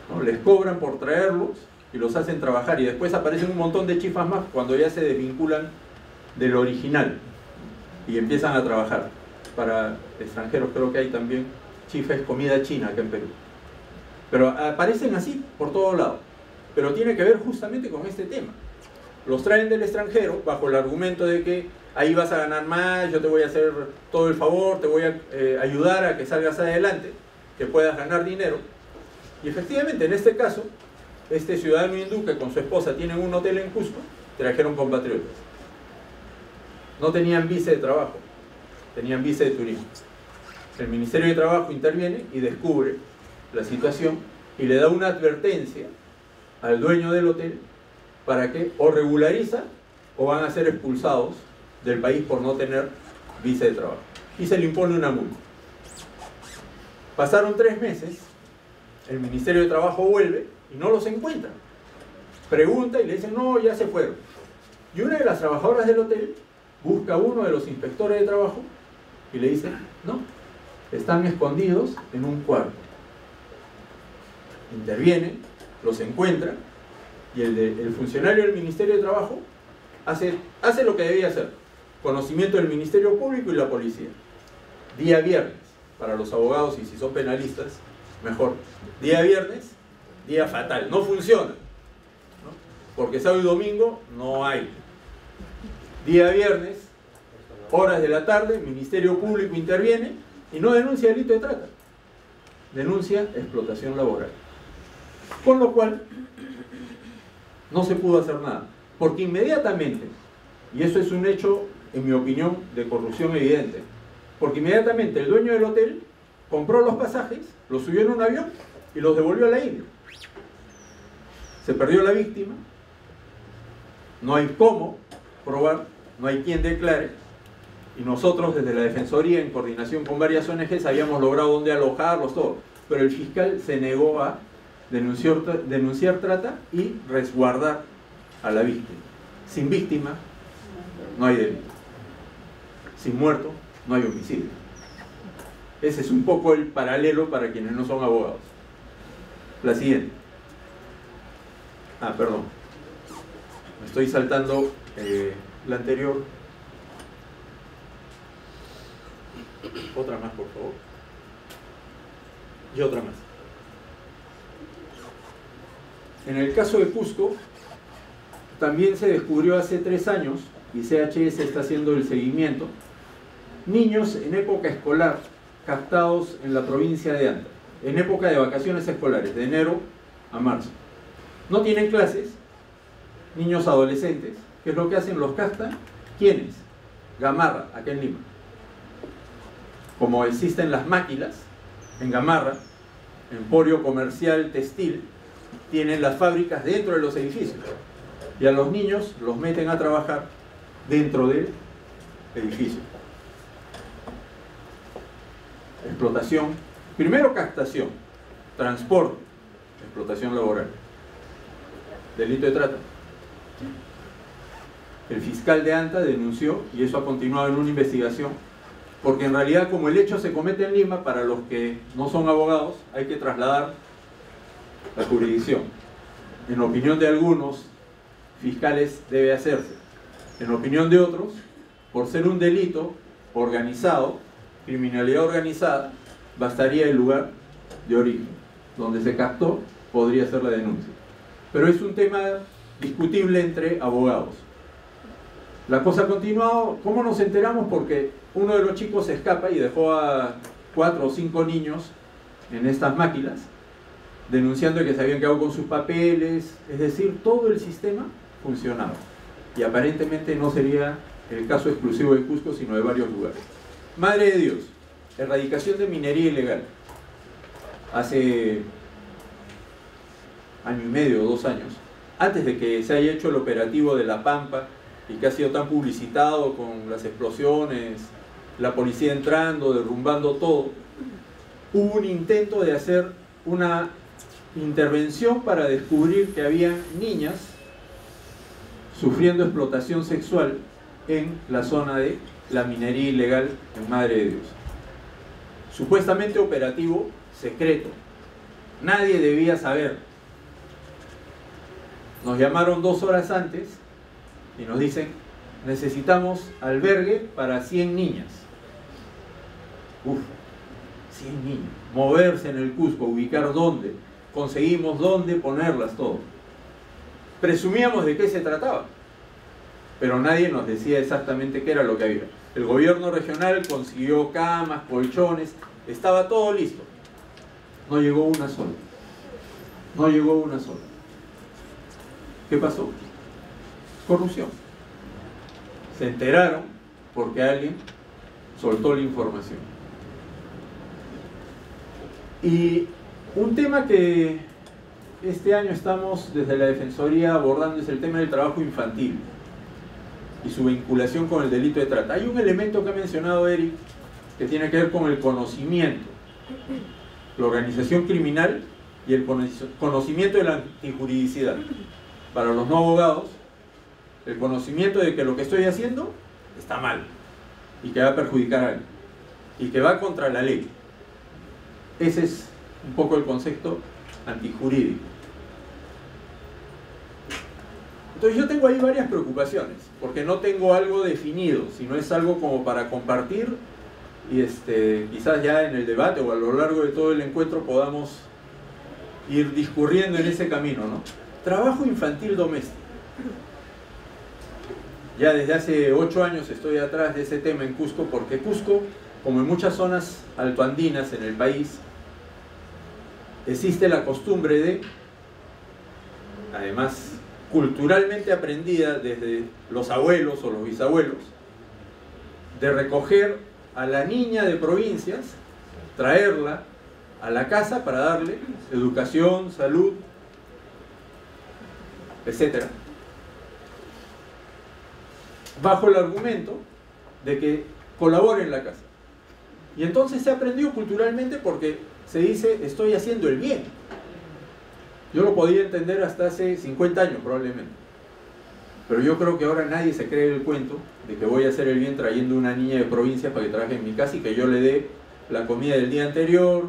¿no? Les cobran por traerlos y los hacen trabajar y después aparecen un montón de chifas más cuando ya se desvinculan del original y empiezan a trabajar. Para extranjeros creo que hay también chifa, es comida china acá en Perú. Pero aparecen así por todo lado. Pero tiene que ver justamente con este tema. Los traen del extranjero bajo el argumento de que ahí vas a ganar más, yo te voy a hacer todo el favor, te voy a ayudar a que salgas adelante, que puedas ganar dinero. Y efectivamente, en este caso, este ciudadano hindú que con su esposa tienen un hotel en Cusco, trajeron compatriotas. No tenían visa de trabajo, tenían visa de turismo. El Ministerio de Trabajo interviene y descubre la situación y le da una advertencia al dueño del hotel para que o regulariza o van a ser expulsados del país por no tener visa de trabajo. Y se le impone una multa. Pasaron 3 meses, el Ministerio de Trabajo vuelve y no los encuentra. Pregunta y le dicen, no, ya se fueron. Y una de las trabajadoras del hotel busca a uno de los inspectores de trabajo y le dice, no, están escondidos en un cuarto. Interviene, los encuentra y el funcionario del Ministerio de Trabajo hace lo que debía hacer. Conocimiento del Ministerio Público y la policía. Día viernes, para los abogados y si son penalistas, mejor. Día viernes, día fatal, no funciona, ¿no? Porque sábado y domingo no hay. Día viernes, horas de la tarde, Ministerio Público interviene y no denuncia delito de trata, denuncia explotación laboral. Con lo cual, no se pudo hacer nada, porque inmediatamente, y eso es un hecho, en mi opinión, de corrupción evidente, porque inmediatamente el dueño del hotel compró los pasajes, los subió en un avión y los devolvió a la India. Se perdió la víctima, no hay cómo probar, no hay quien declare, y nosotros desde la Defensoría, en coordinación con varias ONGs, habíamos logrado dónde alojarlos, todo, pero el fiscal se negó a denunciar trata y resguardar a la víctima. Sin víctima no hay delito, sin muerto no hay homicidio. Ese es un poco el paralelo para quienes no son abogados. La siguiente. Perdón, me estoy saltando la anterior. Otra más, por favor. Y otra más. En el caso de Cusco, también se descubrió hace 3 años, y CHS está haciendo el seguimiento, niños en época escolar captados en la provincia de Anta, en época de vacaciones escolares, de enero a marzo. No tienen clases, niños adolescentes. ¿Qué es lo que hacen? Los captan. ¿Quiénes? Gamarra, acá en Lima. Como existen las máquinas, en Gamarra, emporio comercial textil, tienen las fábricas dentro de los edificios. Y a los niños los meten a trabajar dentro del edificio. Explotación, primero captación, transporte, explotación laboral, delito de trata. El fiscal de Anta denunció, y eso ha continuado en una investigación, porque en realidad, como el hecho se comete en Lima, para los que no son abogados hay que trasladar la jurisdicción. En opinión de algunos fiscales debe hacerse, en opinión de otros, por ser un delito organizado, criminalidad organizada, bastaría el lugar de origen. Donde se captó, podría ser la denuncia. Pero es un tema discutible entre abogados. La cosa ha continuado. ¿Cómo nos enteramos? Porque uno de los chicos se escapa y dejó a 4 o 5 niños en estas máquinas, denunciando que se habían quedado con sus papeles. Es decir, todo el sistema funcionaba. Y aparentemente no sería el caso exclusivo de Cusco, sino de varios lugares. Madre de Dios, erradicación de minería ilegal. Hace año y medio, 2 años, antes de que se haya hecho el operativo de La Pampa y que ha sido tan publicitado con las explosiones, la policía entrando, derrumbando todo, hubo un intento de hacer una intervención para descubrir que había niñas sufriendo explotación sexual en la zona de la minería ilegal en Madre de Dios. Supuestamente operativo secreto, nadie debía saber. Nos llamaron 2 horas antes y nos dicen: necesitamos albergue para 100 niñas. 100 niños. Moverse en el Cusco, ubicar dónde, conseguimos dónde ponerlas, todo. Presumíamos de qué se trataba, pero nadie nos decía exactamente qué era lo que había. El gobierno regional consiguió camas, colchones, estaba todo listo. No llegó una sola. No llegó una sola. ¿Qué pasó? Corrupción. Se enteraron porque alguien soltó la información. Y un tema que este año estamos desde la Defensoría abordando es el tema del trabajo infantil y su vinculación con el delito de trata. Hay un elemento que ha mencionado Eric que tiene que ver con el conocimiento, la organización criminal y el conocimiento de la antijuridicidad. Para los no abogados, el conocimiento de que lo que estoy haciendo está mal y que va a perjudicar a alguien y que va contra la ley. Ese es un poco el concepto antijurídico. Entonces yo tengo ahí varias preocupaciones, porque no tengo algo definido, sino es algo como para compartir y quizás ya en el debate o a lo largo de todo el encuentro podamos ir discurriendo en ese camino, ¿no? Trabajo infantil doméstico. Ya desde hace 8 años estoy atrás de ese tema en Cusco, porque Cusco, como en muchas zonas altoandinas en el país, existe la costumbre de, además culturalmente aprendida desde los abuelos o los bisabuelos, de recoger a la niña de provincias, traerla a la casa para darle educación, salud, etc. Bajo el argumento de que colabore en la casa. Y entonces se aprendió culturalmente porque se dice, estoy haciendo el bien. Yo lo podía entender hasta hace 50 años probablemente. Pero yo creo que ahora nadie se cree el cuento de que voy a hacer el bien trayendo una niña de provincia para que trabaje en mi casa y que yo le dé la comida del día anterior,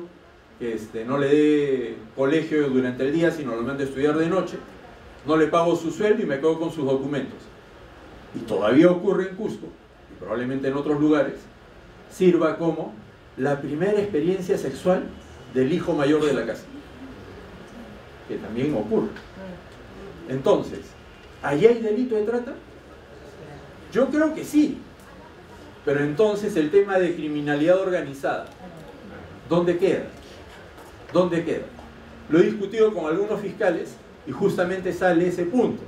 que no le dé colegio durante el día, sino lo mando a estudiar de noche, no le pago su sueldo y me quedo con sus documentos. Y todavía ocurre en Cusco, y probablemente en otros lugares, sirva como la primera experiencia sexual del hijo mayor de la casa, que también ocurre. Entonces, ¿allí hay delito de trata? Yo creo que sí, pero entonces el tema de criminalidad organizada, ¿dónde queda? ¿Dónde queda? Lo he discutido con algunos fiscales y justamente sale ese punto,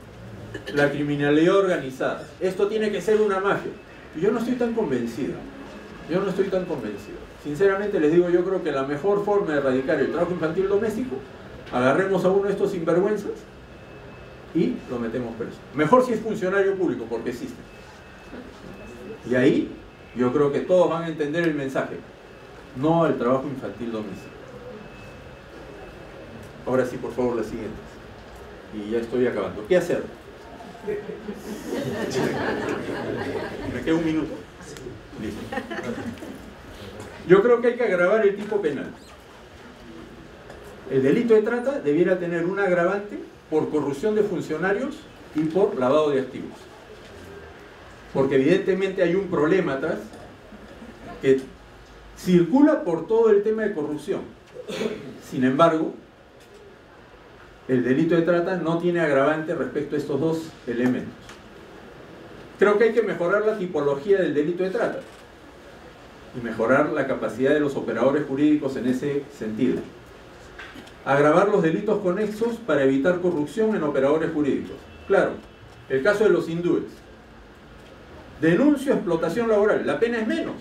la criminalidad organizada. Esto tiene que ser una mafia. Y yo no estoy tan convencido. Yo no estoy tan convencido. Sinceramente les digo, yo creo que la mejor forma de erradicar el trabajo infantil doméstico, agarremos a uno de estos sinvergüenzas y lo metemos preso. Mejor si es funcionario público, porque existe. Y ahí yo creo que todos van a entender el mensaje. No al trabajo infantil doméstico. Ahora sí, por favor, las siguientes. Y ya estoy acabando. ¿Qué hacer? Me queda un minuto. Listo. Yo creo que hay que agravar el tipo penal. El delito de trata debiera tener un agravante por corrupción de funcionarios y por lavado de activos. Porque evidentemente hay un problema atrás que circula por todo el tema de corrupción. Sin embargo, el delito de trata no tiene agravante respecto a estos dos elementos. Creo que hay que mejorar la tipología del delito de trata y mejorar la capacidad de los operadores jurídicos en ese sentido. Agravar los delitos conexos para evitar corrupción en operadores jurídicos. Claro, el caso de los hindúes. Denuncio explotación laboral, la pena es menos.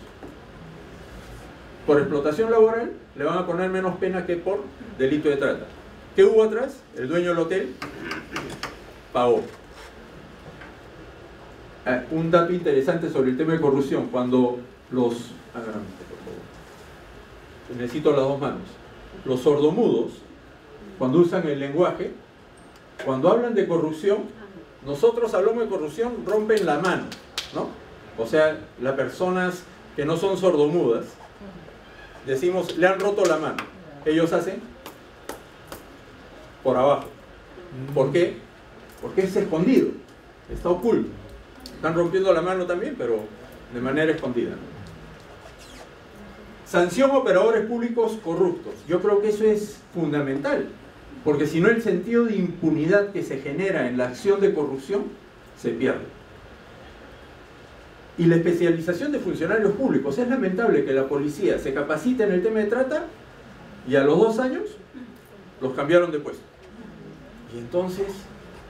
Por explotación laboral le van a poner menos pena que por delito de trata. ¿Qué hubo atrás? El dueño del hotel pagó. Un dato interesante sobre el tema de corrupción, cuando los... por favor. Necesito las dos manos. Los sordomudos, cuando usan el lenguaje, cuando hablan de corrupción, nosotros hablamos de corrupción, rompen la mano, ¿no? O sea, las personas que no son sordomudas, decimos, le han roto la mano. Ellos hacen por abajo. ¿Por qué? Porque es escondido, está oculto. Están rompiendo la mano también, pero de manera escondida. Sanción a operadores públicos corruptos. Yo creo que eso es fundamental, porque si no el sentido de impunidad que se genera en la acción de corrupción se pierde. Y la especialización de funcionarios públicos. Es lamentable que la policía se capacite en el tema de trata y a los 2 años los cambiaron de puesto. Y entonces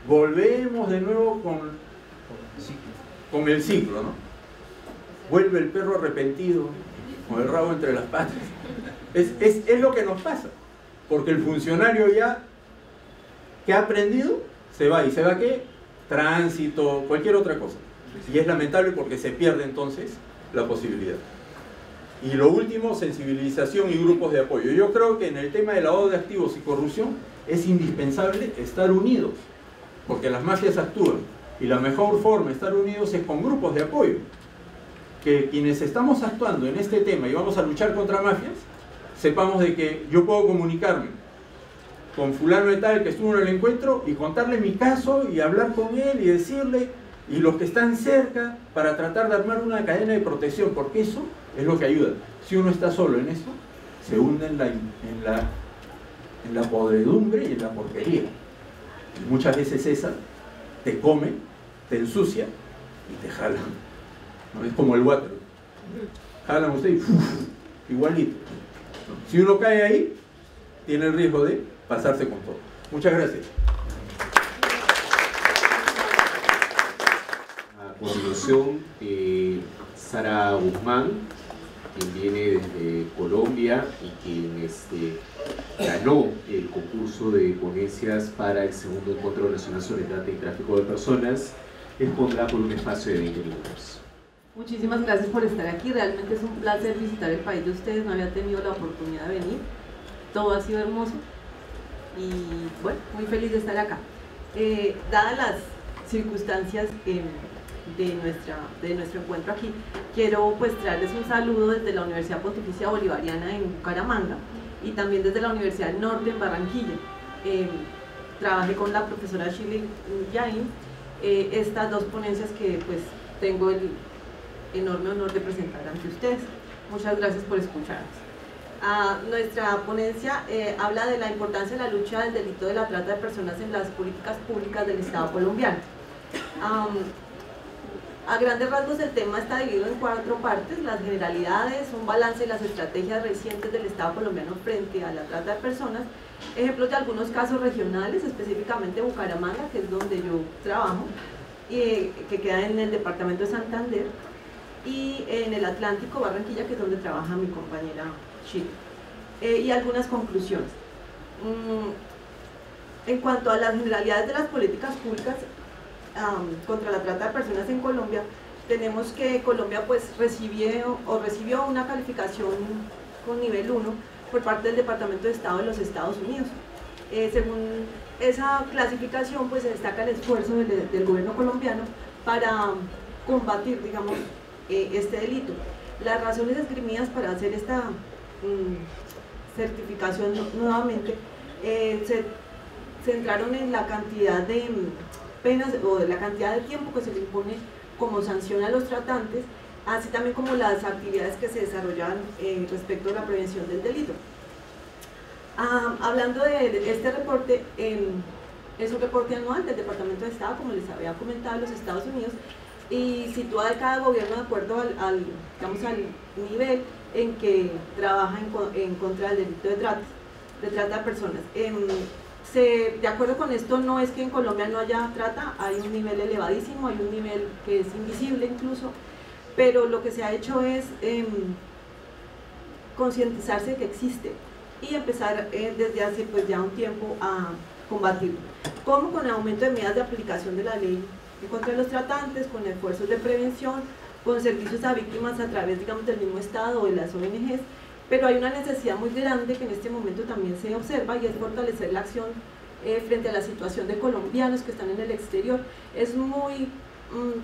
volvemos de nuevo con el ciclo, ¿no? Vuelve el perro arrepentido con el rabo entre las patas. Es lo que nos pasa, porque el funcionario ya que ha aprendido se va. ¿Y se va qué? Tránsito, cualquier otra cosa. Y es lamentable porque se pierde entonces la posibilidad. Y lo último, sensibilización y grupos de apoyo. Yo creo que en el tema de lavado de activos y corrupción es indispensable estar unidos, porque las mafias actúan y la mejor forma de estar unidos es con grupos de apoyo. Que quienes estamos actuando en este tema y vamos a luchar contra mafias, sepamos de que yo puedo comunicarme con fulano de tal que estuvo en el encuentro y contarle mi caso y hablar con él y decirle, y los que están cerca para tratar de armar una cadena de protección, porque eso es lo que ayuda. Si uno está solo en eso, se hunde en la podredumbre y en la porquería. Y muchas veces esa te come, te ensucia y te jala. ¿No? Es como el water. Jalan usted y ¡uf! Igualito. Si uno cae ahí, tiene el riesgo de pasarse con todo. Muchas gracias. A continuación, Sara Guzmán, quien viene desde Colombia y quien ganó el concurso de ponencias para el segundo encuentro nacional sobre trata y tráfico de personas, expondrá por un espacio de 20 minutos. Muchísimas gracias por estar aquí, realmente es un placer visitar el país de ustedes, no había tenido la oportunidad de venir, todo ha sido hermoso y bueno, muy feliz de estar acá. Dadas las circunstancias de nuestro encuentro aquí, quiero pues traerles un saludo desde la Universidad Pontificia Bolivariana en Bucaramanga y también desde la Universidad del Norte en Barranquilla. Trabajé con la profesora Shirley Yain estas dos ponencias que pues tengo el enorme honor de presentar ante ustedes. Muchas gracias por escucharnos. Nuestra ponencia habla de la importancia de la lucha del delito de la trata de personas en las políticas públicas del Estado colombiano. A grandes rasgos el tema está dividido en 4 partes: las generalidades, un balance de las estrategias recientes del Estado colombiano frente a la trata de personas, ejemplos de algunos casos regionales, específicamente Bucaramanga, que es donde yo trabajo, y que queda en el departamento de Santander, y en el Atlántico, Barranquilla, que es donde trabaja mi compañera Chile, y algunas conclusiones. En cuanto a las generalidades de las políticas públicas contra la trata de personas en Colombia, tenemos que Colombia pues recibió una calificación con nivel 1 por parte del Departamento de Estado de los Estados Unidos. Según esa clasificación pues se destaca el esfuerzo del gobierno colombiano para combatir, digamos, este delito. Las razones esgrimidas para hacer esta certificación nuevamente se centraron en la cantidad de penas o de la cantidad de tiempo que se le impone como sanción a los tratantes, así también como las actividades que se desarrollan respecto a la prevención del delito. Hablando de este reporte, es un reporte anual del Departamento de Estado, como les había comentado, de los Estados Unidos, y sitúa a cada gobierno de acuerdo al nivel en que trabaja en contra del delito de trata de personas. De acuerdo con esto, no es que en Colombia no haya trata, hay un nivel elevadísimo, hay un nivel que es invisible incluso, pero lo que se ha hecho es concientizarse de que existe y empezar desde hace pues ya un tiempo a combatirlo. ¿Cómo? Con el aumento de medidas de aplicación de la ley en contra de los tratantes, con esfuerzos de prevención, con servicios a víctimas a través, digamos, del mismo Estado o de las ONGs, pero hay una necesidad muy grande que en este momento también se observa y es fortalecer la acción frente a la situación de colombianos que están en el exterior. Es muy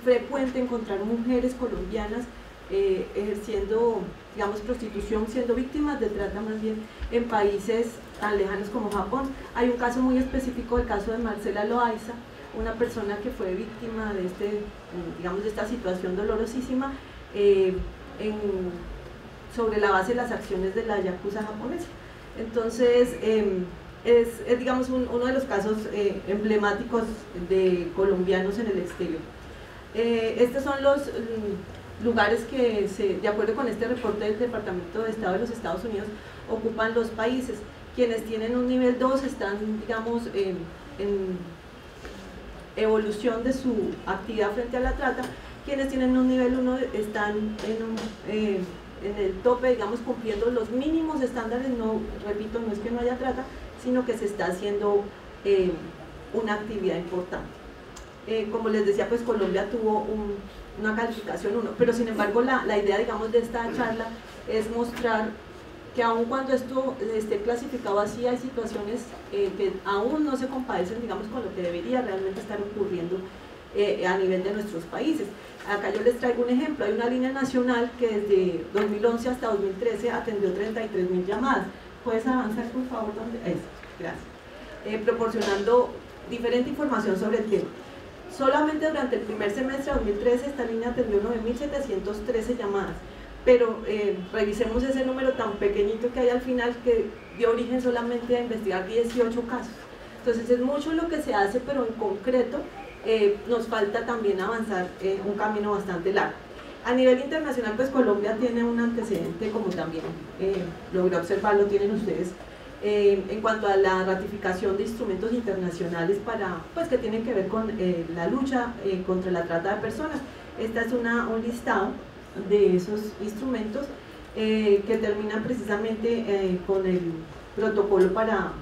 frecuente encontrar mujeres colombianas ejerciendo, digamos, prostitución, siendo víctimas de trata más bien en países tan lejanos como Japón. Hay un caso muy específico, el caso de Marcela Loaiza, una persona que fue víctima de de esta situación dolorosísima sobre la base de las acciones de la yakuza japonesa. Entonces, es digamos, uno de los casos emblemáticos de colombianos en el exterior. Estos son los lugares que, de acuerdo con este reporte del Departamento de Estado de los Estados Unidos, ocupan los países. Quienes tienen un nivel 2 están, digamos, en evolución de su actividad frente a la trata. Quienes tienen un nivel 1 están en el tope, digamos, cumpliendo los mínimos estándares. No, repito, no es que no haya trata, sino que se está haciendo una actividad importante. Como les decía, pues Colombia tuvo una calificación 1, pero sin embargo la idea, digamos, de esta charla es mostrar que aun cuando esto esté clasificado así, hay situaciones que aún no se compadecen, digamos, con lo que debería realmente estar ocurriendo a nivel de nuestros países. Acá yo les traigo un ejemplo. Hay una línea nacional que desde 2011 hasta 2013 atendió 33.000 llamadas. ¿Puedes avanzar, por favor? ¿Dónde? Eso, gracias. Proporcionando diferente información sobre el tema. Solamente durante el primer semestre de 2013 esta línea atendió 9.713 llamadas, pero revisemos ese número tan pequeñito que hay al final, que dio origen solamente a investigar 18 casos. Entonces es mucho lo que se hace, pero en concreto nos falta también avanzar un camino bastante largo. A nivel internacional, pues Colombia tiene un antecedente, como también logré observar, lo tienen ustedes, en cuanto a la ratificación de instrumentos internacionales para, pues, que tienen que ver con la lucha contra la trata de personas. Esta es un listado de esos instrumentos que terminan precisamente con el protocolo para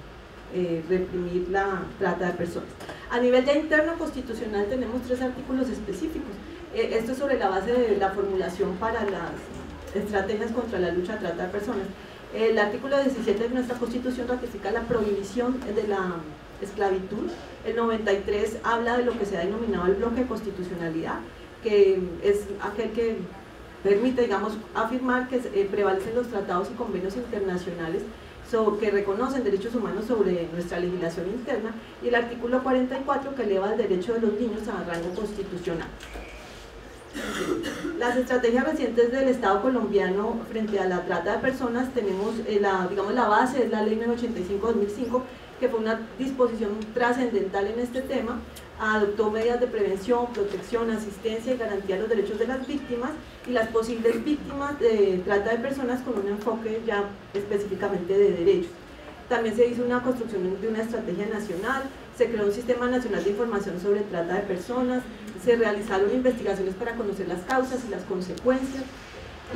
reprimir la trata de personas. A nivel ya interno constitucional tenemos 3 artículos específicos. Esto es sobre la base de la formulación para las estrategias contra la lucha a trata de personas. El artículo 17 de nuestra Constitución ratifica la prohibición de la esclavitud. El 93 habla de lo que se ha denominado el bloque de constitucionalidad, que es aquel que permite, digamos, afirmar que prevalecen los tratados y convenios internacionales que reconocen derechos humanos sobre nuestra legislación interna, y el artículo 44 que eleva el derecho de los niños a rango constitucional. Las estrategias recientes del Estado colombiano frente a la trata de personas, tenemos la base es la Ley 985/2005, que fue una disposición trascendental en este tema. Adoptó medidas de prevención, protección, asistencia y garantía de los derechos de las víctimas y las posibles víctimas de trata de personas, con un enfoque ya específicamente de derechos. También se hizo una construcción de una estrategia nacional, se creó un sistema nacional de información sobre trata de personas, se realizaron investigaciones para conocer las causas y las consecuencias,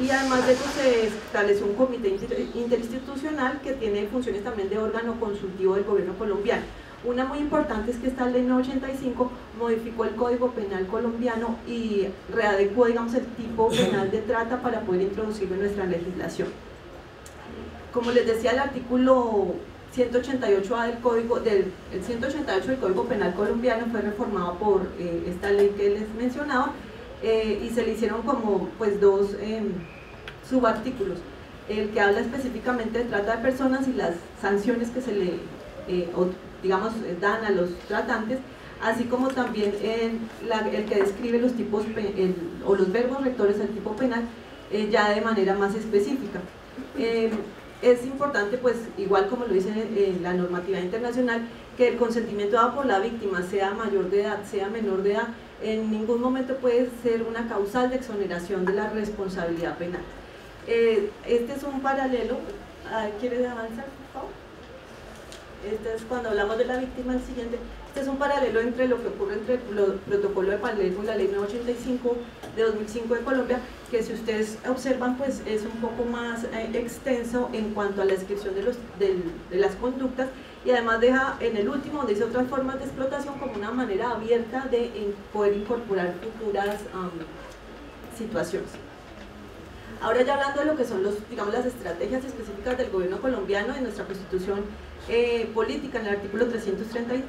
y además de eso se estableció un comité interinstitucional que tiene funciones también de órgano consultivo del gobierno colombiano. Una muy importante es que esta ley 985 modificó el Código Penal colombiano y readecuó, digamos, el tipo penal de trata para poder introducirlo en nuestra legislación. Como les decía, el artículo 188A del 188 del Código Penal colombiano fue reformado por esta ley que les mencionaba, y se le hicieron como, pues, 2 subartículos: el que habla específicamente de trata de personas y las sanciones que se le dan a los tratantes, así como también el que describe los tipos o los verbos rectores del tipo penal, ya de manera más específica. Es importante, pues, igual como lo dice la normativa internacional, que el consentimiento dado por la víctima, sea mayor de edad, sea menor de edad, en ningún momento puede ser una causal de exoneración de la responsabilidad penal. Este es un paralelo. ¿Quieres avanzar, por favor? Este es cuando hablamos de la víctima. El siguiente. Este es un paralelo entre lo que ocurre entre el protocolo de Palermo y la ley 985 de 2005 de Colombia, que, si ustedes observan, pues es un poco más extenso en cuanto a la descripción de las conductas, y además deja en el último, donde dice otras formas de explotación, como una manera abierta de poder incorporar futuras situaciones. Ahora, ya hablando de lo que son las estrategias específicas del gobierno colombiano, en nuestra Constitución política, en el artículo 336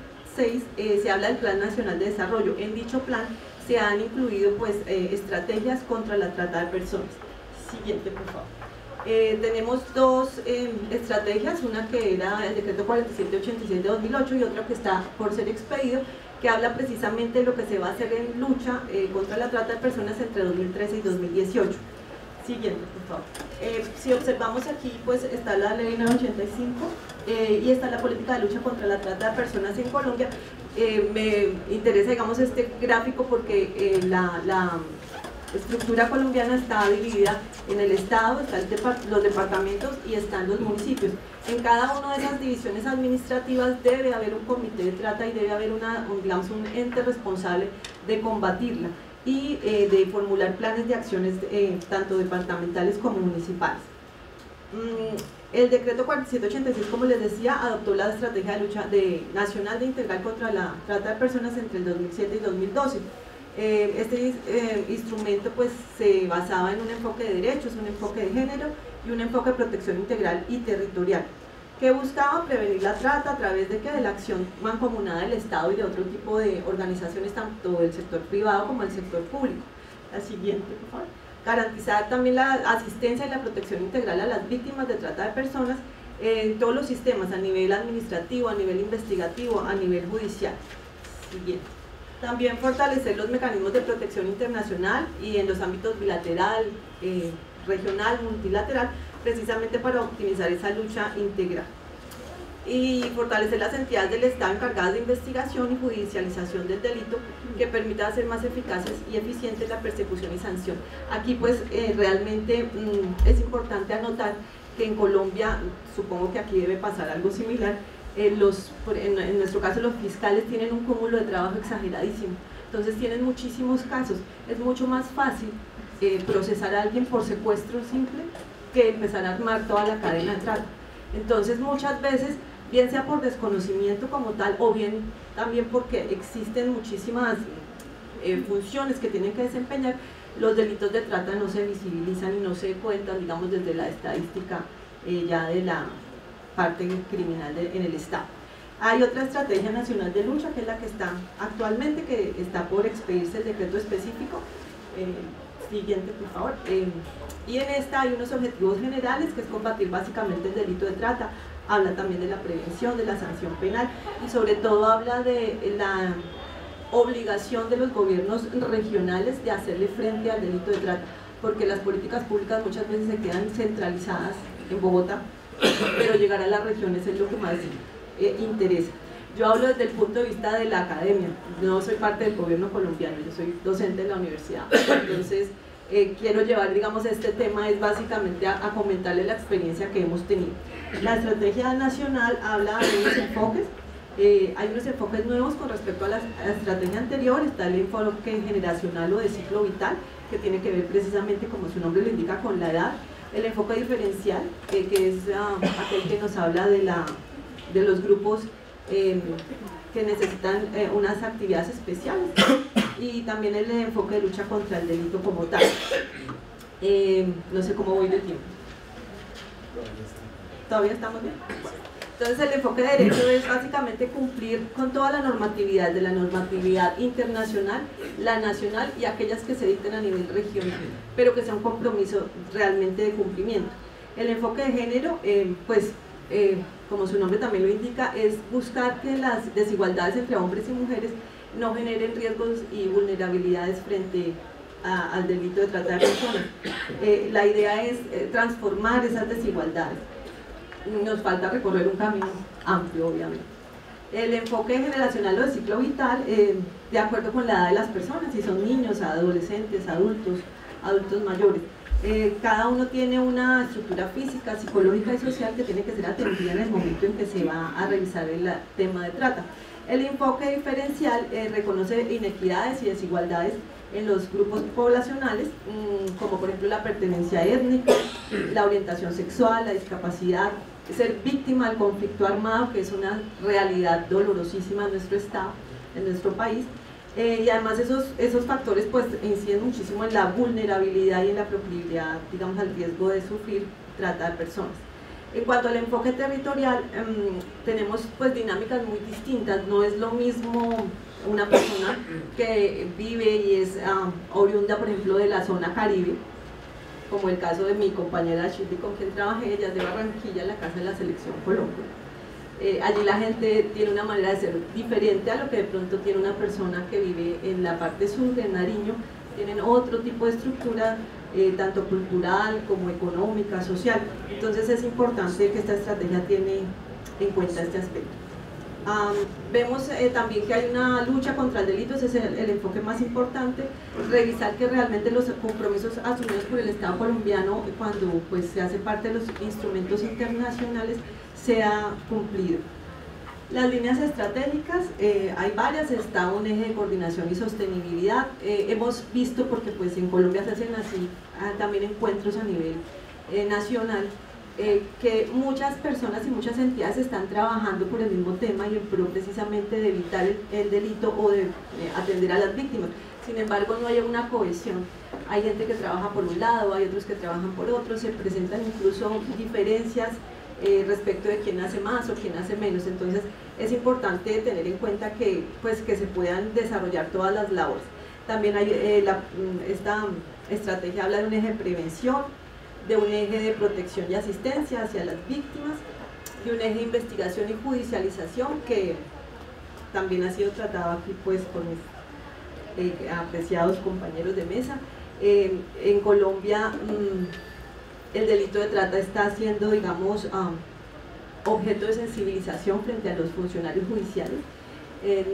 se habla del Plan Nacional de Desarrollo. En dicho plan se han incluido, pues, estrategias contra la trata de personas. Siguiente, por favor. Tenemos 2 estrategias, una que era el decreto 4786 de 2008 y otra que está por ser expedido, que habla precisamente de lo que se va a hacer en lucha contra la trata de personas entre 2013 y 2018. Siguiente, por favor. Si observamos aquí, pues está la ley 985 y está la política de lucha contra la trata de personas en Colombia. Me interesa, digamos, este gráfico porque la estructura colombiana está dividida en el Estado, están los departamentos y están los municipios. En cada una de esas divisiones administrativas debe haber un comité de trata y debe haber un ente responsable de combatirla y de formular planes de acciones tanto departamentales como municipales. El decreto 4786, como les decía, adoptó la estrategia de lucha nacional de integral contra la trata de personas entre el 2007 y 2012. Este instrumento, pues, se basaba en un enfoque de derechos, un enfoque de género y un enfoque de protección integral y territorial, que buscaba prevenir la trata a través de la acción mancomunada del Estado y de otro tipo de organizaciones, tanto del sector privado como del sector público. La siguiente, por favor. Garantizar también la asistencia y la protección integral a las víctimas de trata de personas en todos los sistemas, a nivel administrativo, a nivel investigativo, a nivel judicial. Siguiente. También fortalecer los mecanismos de protección internacional y en los ámbitos bilateral, regional, multilateral, precisamente para optimizar esa lucha integral. Y fortalecer las entidades del Estado encargadas de investigación y judicialización del delito que permita hacer más eficaces y eficientes la persecución y sanción. Aquí pues realmente es importante anotar que en Colombia, supongo que aquí debe pasar algo similar, en nuestro caso los fiscales tienen un cúmulo de trabajo exageradísimo, entonces tienen muchísimos casos, es mucho más fácil procesar a alguien por secuestro simple que empezar a armar toda la cadena de trata. Entonces muchas veces, bien sea por desconocimiento como tal, o bien también porque existen muchísimas funciones que tienen que desempeñar, los delitos de trata no se visibilizan y no se cuentan, digamos, desde la estadística ya de la parte criminal en el Estado. Hay otra estrategia nacional de lucha, que es la que está actualmente, que está por expedirse el decreto específico. Siguiente, por favor. Y en esta hay unos objetivos generales, que es combatir básicamente el delito de trata, habla también de la prevención, de la sanción penal, y sobre todo habla de la obligación de los gobiernos regionales de hacerle frente al delito de trata, porque las políticas públicas muchas veces se quedan centralizadas en Bogotá, pero llegar a las regiones es lo que más interesa. Yo hablo desde el punto de vista de la academia, no soy parte del gobierno colombiano, yo soy docente de la universidad, entonces quiero llevar, digamos, este tema es básicamente a comentarles la experiencia que hemos tenido. La estrategia nacional habla de unos enfoques, hay unos enfoques nuevos con respecto a la estrategia anterior, está el enfoque generacional o de ciclo vital, que tiene que ver precisamente, como su nombre lo indica, con la edad. El enfoque diferencial, que es aquel que nos habla de los grupos que necesitan unas actividades especiales, y también el enfoque de lucha contra el delito como tal. No sé cómo voy de tiempo. ¿Todavía estamos bien? Entonces el enfoque de derecho es básicamente cumplir con toda la normatividad, de la normatividad internacional, la nacional y aquellas que se dicten a nivel regional, pero que sea un compromiso realmente de cumplimiento. El enfoque de género, como su nombre también lo indica, es buscar que las desigualdades entre hombres y mujeres no generen riesgos y vulnerabilidades frente al delito de trata de personas. La idea es transformar esas desigualdades. Nos falta recorrer un camino amplio, obviamente. El enfoque generacional o de ciclo vital, de acuerdo con la edad de las personas, si son niños, adolescentes, adultos mayores. Cada uno tiene una estructura física, psicológica y social que tiene que ser atendida en el momento en que se va a revisar el tema de trata. El enfoque diferencial reconoce inequidades y desigualdades en los grupos poblacionales, como por ejemplo la pertenencia étnica, la orientación sexual, la discapacidad, ser víctima del conflicto armado, que es una realidad dolorosísima en nuestro estado, en nuestro país, y además esos factores pues inciden muchísimo en la vulnerabilidad y en la proclividad, digamos, al riesgo de sufrir trata de personas. En cuanto al enfoque territorial, tenemos pues dinámicas muy distintas. No es lo mismo una persona que vive y es oriunda, por ejemplo, de la zona Caribe, como el caso de mi compañera Shirley, con quien trabajé, ella es de Barranquilla, la casa de la Selección Colombia. Allí la gente tiene una manera de ser diferente a lo que de pronto tiene una persona que vive en la parte sur de Nariño. Tienen otro tipo de estructura, tanto cultural como económica, social. Entonces es importante que esta estrategia tiene en cuenta este aspecto. Vemos también que hay una lucha contra el delito, ese es el enfoque más importante, revisar que realmente los compromisos asumidos por el Estado colombiano cuando pues, se hace parte de los instrumentos internacionales sea cumplido. Las líneas estratégicas, hay varias, está un eje de coordinación y sostenibilidad. Hemos visto, porque pues en Colombia se hacen así también encuentros a nivel nacional, que muchas personas y muchas entidades están trabajando por el mismo tema y en pro precisamente de evitar el delito o de atender a las víctimas. Sin embargo, no hay una cohesión. Hay gente que trabaja por un lado, hay otros que trabajan por otro, se presentan incluso diferencias respecto de quién hace más o quién hace menos. Entonces es importante tener en cuenta que, pues, que se puedan desarrollar todas las labores. También hay, esta estrategia habla de un eje de prevención, de un eje de protección y asistencia hacia las víctimas, de un eje de investigación y judicialización que también ha sido tratado aquí pues apreciados compañeros de mesa. En Colombia el delito de trata está siendo, digamos, objeto de sensibilización frente a los funcionarios judiciales.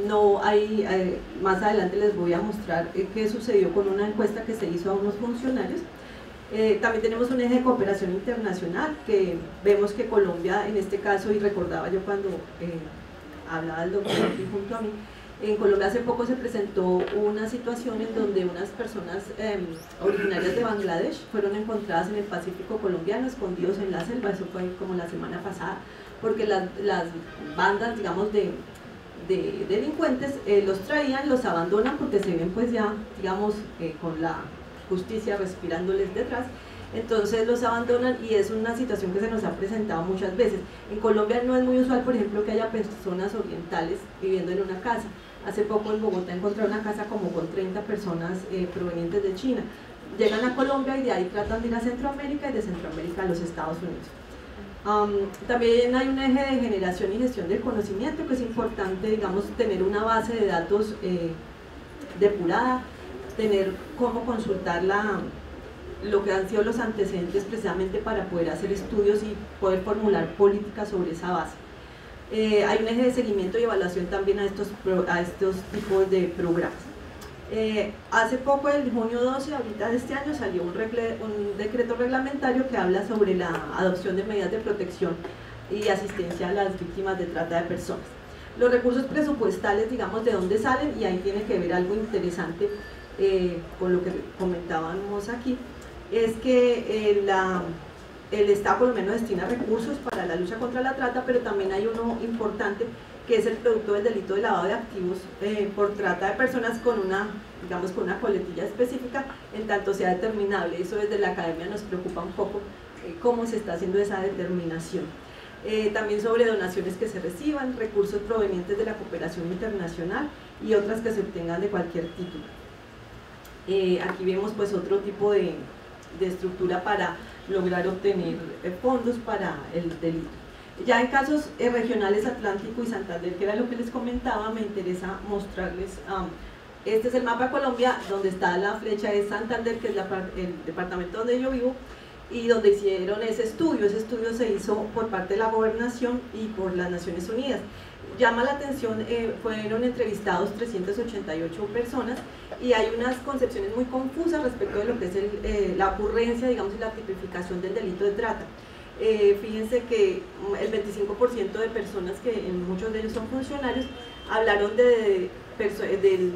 No hay, más adelante les voy a mostrar qué sucedió con una encuesta que se hizo a unos funcionarios. También tenemos un eje de cooperación internacional, que vemos que Colombia en este caso, y recordaba yo cuando hablaba el doctor aquí junto a mí, en Colombia hace poco se presentó una situación en donde unas personas originarias de Bangladesh fueron encontradas en el Pacífico colombiano, escondidos en la selva. Eso fue como la semana pasada, porque las bandas, digamos, de delincuentes los traían, los abandonan porque se ven pues ya, digamos, con la justicia respirándoles detrás. Entonces los abandonan y es una situación que se nos ha presentado muchas veces. En Colombia no es muy usual, por ejemplo, que haya personas orientales viviendo en una casa. Hace poco en Bogotá encontré una casa como con 30 personas provenientes de China. Llegan a Colombia y de ahí tratan de ir a Centroamérica y de Centroamérica a los Estados Unidos. También hay un eje de generación y gestión del conocimiento, que es importante, digamos, tener una base de datos depurada, tener cómo consultar lo que han sido los antecedentes precisamente para poder hacer estudios y poder formular políticas sobre esa base. Hay un eje de seguimiento y evaluación también a estos tipos de programas. Hace poco, el junio 12, ahorita de este año, salió un decreto reglamentario que habla sobre la adopción de medidas de protección y asistencia a las víctimas de trata de personas. Los recursos presupuestales, digamos, de dónde salen, y ahí tiene que ver algo interesante con lo que comentábamos aquí, es que el Estado por lo menos destina recursos para la lucha contra la trata, pero también hay uno importante que es el producto del delito de lavado de activos por trata de personas con una coletilla específica, en tanto sea determinable. Eso desde la academia nos preocupa un poco cómo se está haciendo esa determinación. También sobre donaciones que se reciban, recursos provenientes de la cooperación internacional y otras que se obtengan de cualquier título. Aquí vemos pues otro tipo de estructura para lograr obtener fondos para el delito. Ya en casos regionales, Atlántico y Santander, que era lo que les comentaba, me interesa mostrarles, este es el mapa de Colombia, donde está la flecha de Santander, que es el departamento donde yo vivo, y donde hicieron ese estudio se hizo por parte de la gobernación y por las Naciones Unidas. Llama la atención, fueron entrevistados 388 personas y hay unas concepciones muy confusas respecto de lo que es la ocurrencia, digamos, y la tipificación del delito de trata. Fíjense que el 25% de personas, que muchos de ellos son funcionarios, hablaron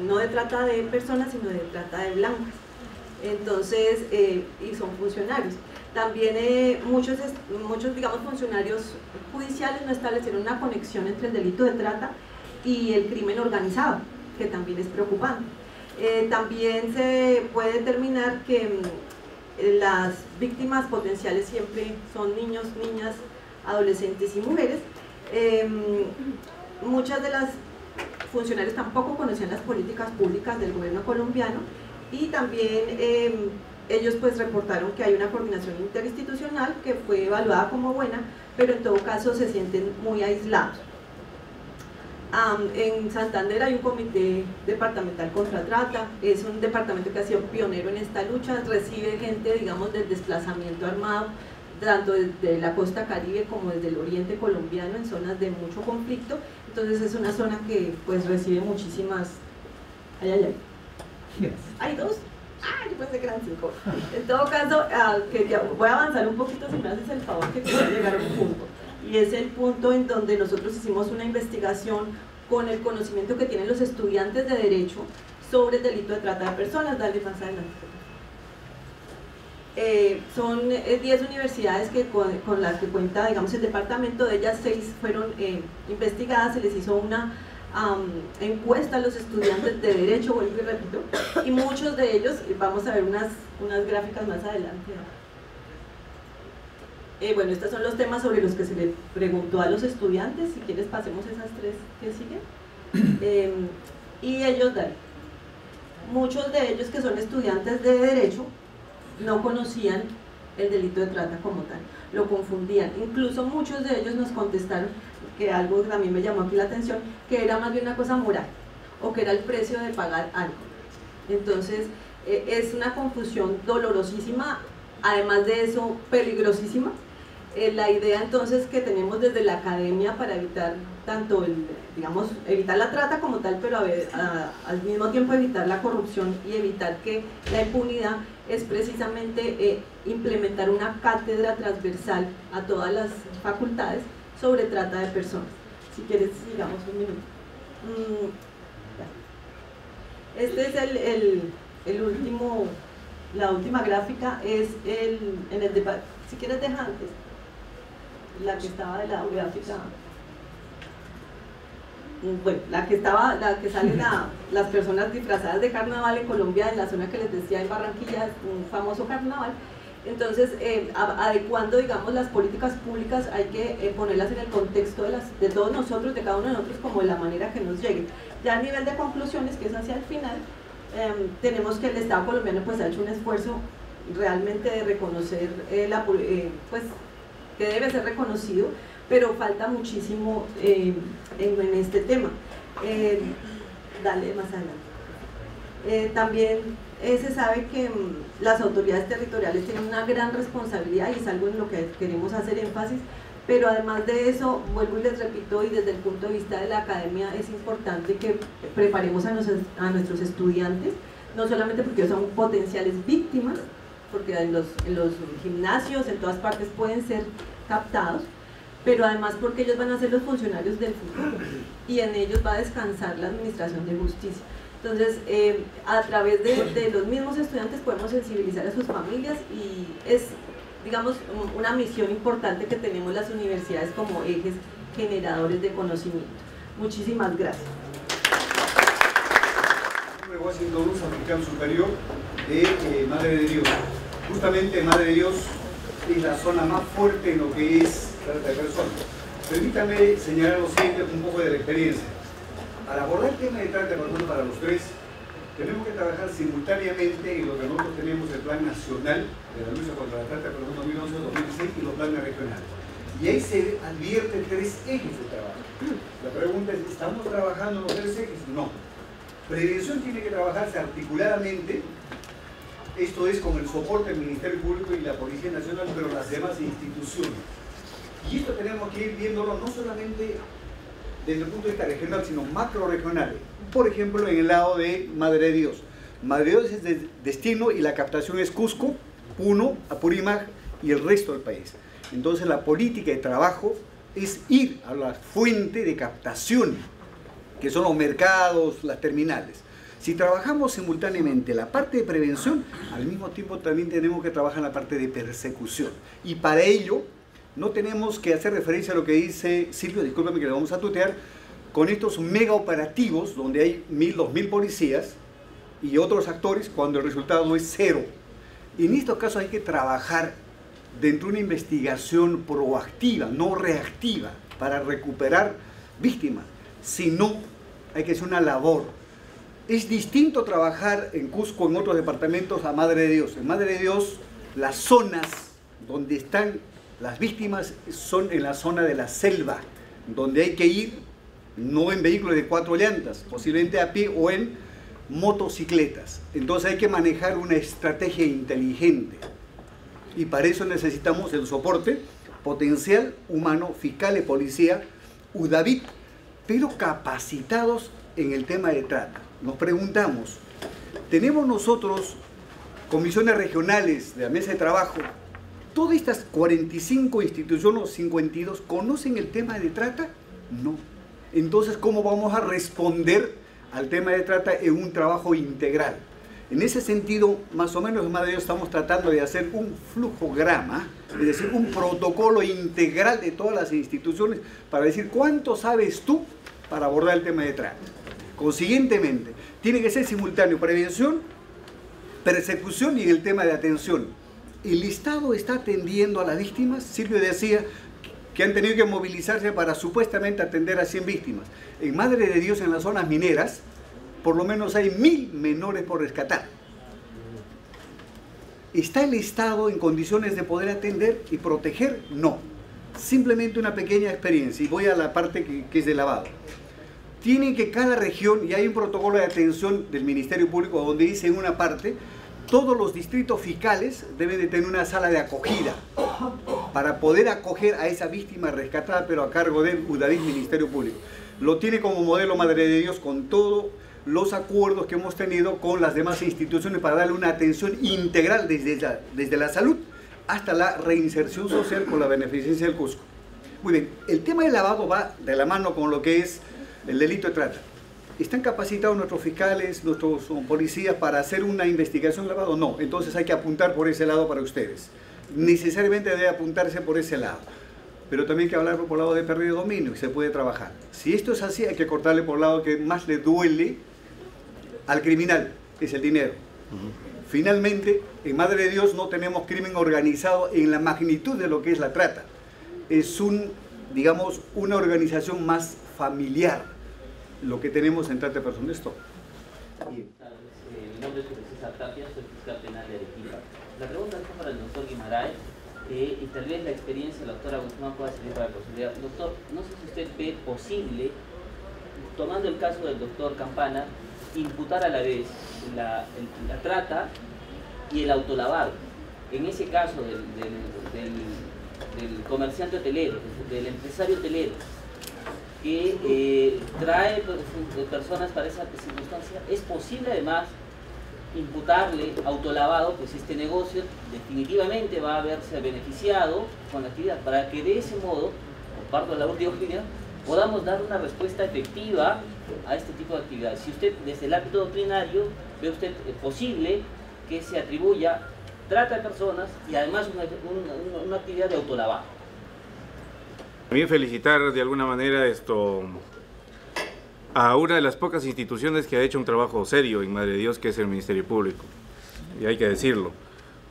no de trata de personas, sino de trata de blancas. Entonces, y son funcionarios. También muchos, digamos, funcionarios judiciales no establecieron una conexión entre el delito de trata y el crimen organizado, que también es preocupante. También se puede determinar que las víctimas potenciales siempre son niños, niñas, adolescentes y mujeres. Muchas de las funcionarios tampoco conocían las políticas públicas del gobierno colombiano, y también ellos pues reportaron que hay una coordinación interinstitucional que fue evaluada como buena, pero en todo caso se sienten muy aislados. En Santander hay un comité departamental contra trata, es un departamento que ha sido pionero en esta lucha, recibe gente, digamos, del desplazamiento armado, tanto desde la costa caribe como desde el oriente colombiano, en zonas de mucho conflicto. Entonces es una zona que pues recibe muchísimas... ¿Hay dos? Yo pensé que eran 5. En todo caso, voy a avanzar un poquito, si me haces el favor, que quiero llegar a un punto. Y es el punto en donde nosotros hicimos una investigación con el conocimiento que tienen los estudiantes de Derecho sobre el delito de trata de personas. Dale más adelante. Son 10 universidades con las que cuenta, digamos, el departamento. De ellas 6 fueron investigadas, se les hizo una encuesta a los estudiantes de Derecho, vuelvo y repito, y muchos de ellos, vamos a ver unas gráficas más adelante. Bueno, estos son los temas sobre los que se le preguntó a los estudiantes. Si quieres pasemos esas 3 que siguen. Y ellos, muchos de ellos que son estudiantes de Derecho no conocían el delito de trata como tal, lo confundían. Incluso muchos de ellos nos contestaron que algo que también me llamó aquí la atención, que era más bien una cosa moral, o que era el precio de pagar algo. Entonces, es una confusión dolorosísima, además de eso, peligrosísima. La idea entonces que tenemos desde la academia para evitar tanto digamos, evitar la trata como tal, pero al mismo tiempo evitar la corrupción y evitar que la impunidad, es precisamente implementar una cátedra transversal a todas las facultades sobre trata de personas. Si quieres, sigamos un minuto. Este es el último, la última gráfica, es en el debate. Si quieres, deja antes la que estaba de la gráfica. Bueno, la que sale las personas disfrazadas de carnaval en Colombia, en la zona que les decía en Barranquilla, un famoso carnaval. Entonces, adecuando, digamos, las políticas públicas, hay que ponerlas en el contexto de todos nosotros, de cada uno de nosotros, como de la manera que nos llegue. Ya a nivel de conclusiones, que es hacia el final, tenemos que el Estado colombiano pues ha hecho un esfuerzo realmente de reconocer, pues que debe ser reconocido, pero falta muchísimo en este tema. Dale más adelante. También se sabe que las autoridades territoriales tienen una gran responsabilidad y es algo en lo que queremos hacer énfasis, pero además de eso, vuelvo y les repito, y desde el punto de vista de la academia es importante que preparemos a nuestros estudiantes, no solamente porque ellos son potenciales víctimas, porque en los gimnasios, en todas partes pueden ser captados, pero además porque ellos van a ser los funcionarios del futuro y en ellos va a descansar la administración de justicia. Entonces, a través de los mismos estudiantes podemos sensibilizar a sus familias y es, digamos, una misión importante que tenemos las universidades como ejes generadores de conocimiento. Muchísimas gracias. Me voy haciendo luz africano superior de Madre de Dios. Justamente Madre de Dios es la zona más fuerte en lo que es trata de personas. Permítame señalar lo siguiente, un poco de la experiencia. Al abordar el tema de trata de personas para los tres, tenemos que trabajar simultáneamente en lo que nosotros tenemos el Plan Nacional de la Lucha contra la Trata de Personas 2011-2016 y los planes regionales. Y ahí se advierten tres ejes de trabajo. La pregunta es, ¿estamos trabajando en los tres ejes? No. Prevención tiene que trabajarse articuladamente, esto es con el soporte del Ministerio Público y la Policía Nacional, pero las demás instituciones. Y esto tenemos que ir viéndolo no solamente desde el punto de vista regional, sino macro regional. Por ejemplo, en el lado de Madre de Dios. Madre de Dios es de destino y la captación es Cusco, Puno, Apurímac y el resto del país. Entonces la política de trabajo es ir a la fuente de captación, que son los mercados, las terminales. Si trabajamos simultáneamente la parte de prevención, al mismo tiempo también tenemos que trabajar en la parte de persecución. Y para ello, no tenemos que hacer referencia a lo que dice Silvio, discúlpame que le vamos a tutear, con estos mega operativos donde hay 1000, 2000 policías y otros actores cuando el resultado es cero. Y en estos casos hay que trabajar dentro de una investigación proactiva, no reactiva, para recuperar víctimas. Si no, hay que hacer una labor. Es distinto trabajar en Cusco, en otros departamentos, a Madre de Dios. En Madre de Dios, las zonas donde están las víctimas son en la zona de la selva, donde hay que ir no en vehículos de 4 llantas, posiblemente a pie o en motocicletas. Entonces hay que manejar una estrategia inteligente. Y para eso necesitamos el soporte potencial humano, fiscales, policía, UDAVIT, pero capacitados en el tema de trata. Nos preguntamos, ¿tenemos nosotros comisiones regionales de la mesa de trabajo? ¿Todas estas 45 instituciones, 52, conocen el tema de trata? No. Entonces, ¿cómo vamos a responder al tema de trata en un trabajo integral? En ese sentido, más o menos en Madre de Dios estamos tratando de hacer un flujograma, es decir, un protocolo integral de todas las instituciones para decir cuánto sabes tú para abordar el tema de trata. Consiguientemente, tiene que ser simultáneo prevención, persecución y el tema de atención. El Estado está atendiendo a las víctimas. Silvio decía que han tenido que movilizarse para supuestamente atender a 100 víctimas. En Madre de Dios, en las zonas mineras, por lo menos hay 1000 menores por rescatar. ¿Está el Estado en condiciones de poder atender y proteger? No. Simplemente una pequeña experiencia. Y voy a la parte que es de lavado. tienen que cada región, y hay un protocolo de atención del Ministerio Público donde dice en una parte, todos los distritos fiscales deben de tener una sala de acogida para poder acoger a esa víctima rescatada, pero a cargo del UDAVIS, Ministerio Público. Lo tiene como modelo Madre de Dios con todos los acuerdos que hemos tenido con las demás instituciones para darle una atención integral desde la salud hasta la reinserción social con la beneficencia del Cusco. Muy bien, el tema del lavado va de la mano con lo que es el delito de trata. ¿Están capacitados nuestros fiscales, nuestros policías para hacer una investigación de lavado? No, entonces hay que apuntar por ese lado para ustedes. Necesariamente debe apuntarse por ese lado. Pero también hay que hablar por el lado de pérdida de dominio y se puede trabajar. Si esto es así, hay que cortarle por el lado que más le duele al criminal, es el dinero. Finalmente, en Madre de Dios no tenemos crimen organizado en la magnitud de lo que es la trata. Es digamos, una organización más familiar lo que tenemos en trata de personas. Esto. Mi nombre es José César Tapia, soy fiscal penal de Arequipa. La pregunta es para el doctor Guimarães, y tal vez la experiencia de la doctora Guzmán pueda servir para la posibilidad. Doctor, no sé si usted ve posible, tomando el caso del doctor Campana, imputar a la vez la trata y el autolavado. En ese caso del comerciante hotelero, del empresario hotelero, que trae personas para esa circunstancia, ¿es posible además imputarle autolavado? Pues este negocio definitivamente va a haberse beneficiado con la actividad, para que de ese modo, comparto la última opinión, podamos dar una respuesta efectiva a este tipo de actividades. Si usted, desde el ámbito doctrinario, ve usted posible que se atribuya trata de personas y además una actividad de autolavado. También felicitar de alguna manera a una de las pocas instituciones que ha hecho un trabajo serio en Madre de Dios, que es el Ministerio Público. Y hay que decirlo,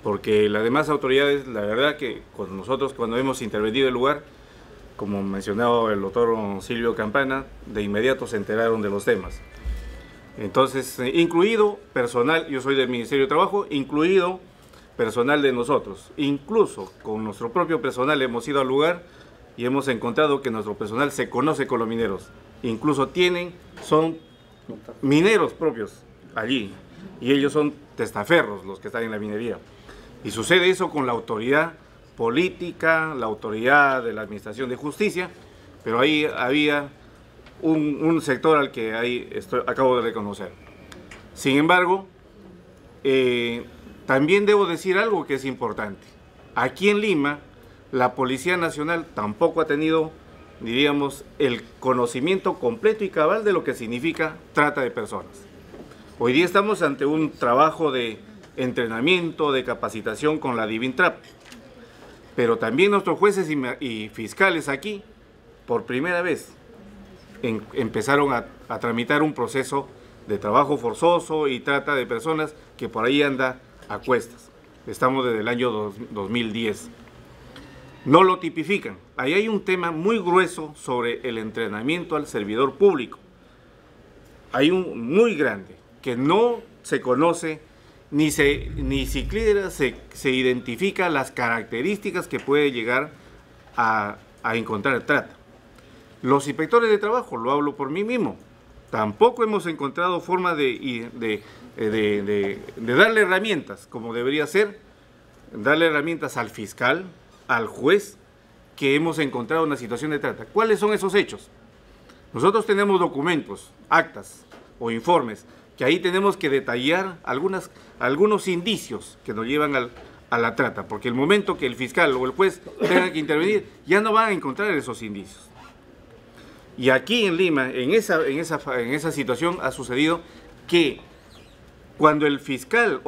porque las demás autoridades, la verdad que con nosotros cuando hemos intervenido el lugar, como mencionaba el doctor Silvio Campana, de inmediato se enteraron de los temas. Entonces, incluido personal, yo soy del Ministerio de Trabajo, incluido personal de nosotros. Incluso con nuestro propio personal hemos ido al lugar y hemos encontrado que nuestro personal se conoce con los mineros. Incluso son mineros propios allí y ellos son testaferros los que están en la minería. Y sucede eso con la autoridad política, la autoridad de la Administración de Justicia, pero ahí había un sector al que acabo de reconocer. Sin embargo, también debo decir algo que es importante. Aquí en Lima, la Policía Nacional tampoco ha tenido, diríamos, el conocimiento completo y cabal de lo que significa trata de personas. Hoy día estamos ante un trabajo de entrenamiento, de capacitación con la DIVINTRAP, pero también nuestros jueces y fiscales aquí, por primera vez, empezaron a tramitar un proceso de trabajo forzoso y trata de personas que por ahí anda a cuestas. Estamos desde el año 2010. No lo tipifican. Ahí hay un tema muy grueso sobre el entrenamiento al servidor público. Hay un muy grande que no se conoce ni siquiera se identifica las características que puede llegar a encontrar trata. Los inspectores de trabajo, lo hablo por mí mismo, tampoco hemos encontrado forma de darle herramientas, como debería ser, darle herramientas al fiscal, al juez, que hemos encontrado una situación de trata. ¿Cuáles son esos hechos? Nosotros tenemos documentos, actas o informes, que ahí tenemos que detallar algunos indicios que nos llevan a la trata, porque el momento que el fiscal o el juez tenga que intervenir, ya no van a encontrar esos indicios. Y aquí en Lima, en esa situación ha sucedido que cuando el fiscal,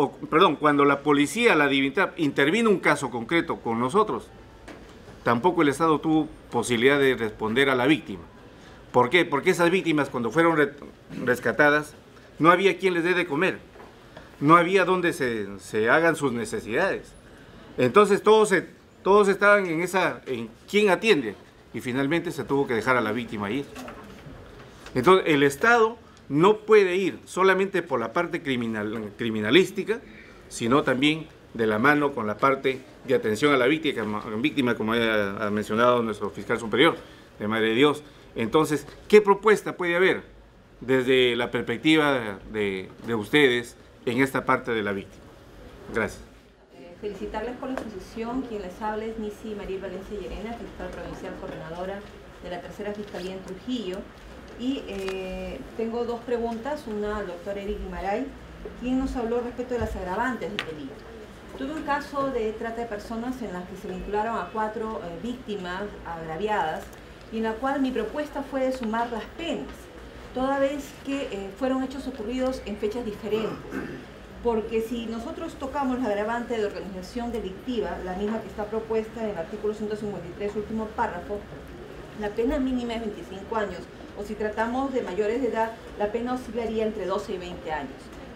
cuando la policía, la DIVINTRAP, intervino un caso concreto con nosotros, tampoco el Estado tuvo posibilidad de responder a la víctima. ¿Por qué? Porque esas víctimas, cuando fueron rescatadas, no había quien les dé de comer, no había donde se hagan sus necesidades. Entonces todos estaban en quién atiende, y finalmente se tuvo que dejar a la víctima ir. Entonces el Estado no puede ir solamente por la parte criminalística, sino también de la mano con la parte de atención a la víctima, como ha mencionado nuestro fiscal superior de Madre de Dios. Entonces, ¿qué propuesta puede haber desde la perspectiva de ustedes en esta parte de la víctima? Gracias. Felicitarles por la exposición. Quien les habla es Nisi María Valencia Llerena, fiscal provincial coordinadora de la Tercera Fiscalía en Trujillo. Y tengo dos preguntas, una al doctor Eric Guimarães, quien nos habló respecto de las agravantes del delito. Tuve un caso de trata de personas en las que se vincularon a 4 víctimas agraviadas y en la cual mi propuesta fue de sumar las penas, toda vez que fueron hechos ocurridos en fechas diferentes. Porque si nosotros tocamos la agravante de organización delictiva, la misma que está propuesta en el artículo 153, último párrafo, la pena mínima es 25 años, o si tratamos de mayores de edad, la pena oscilaría entre 12 y 20 años.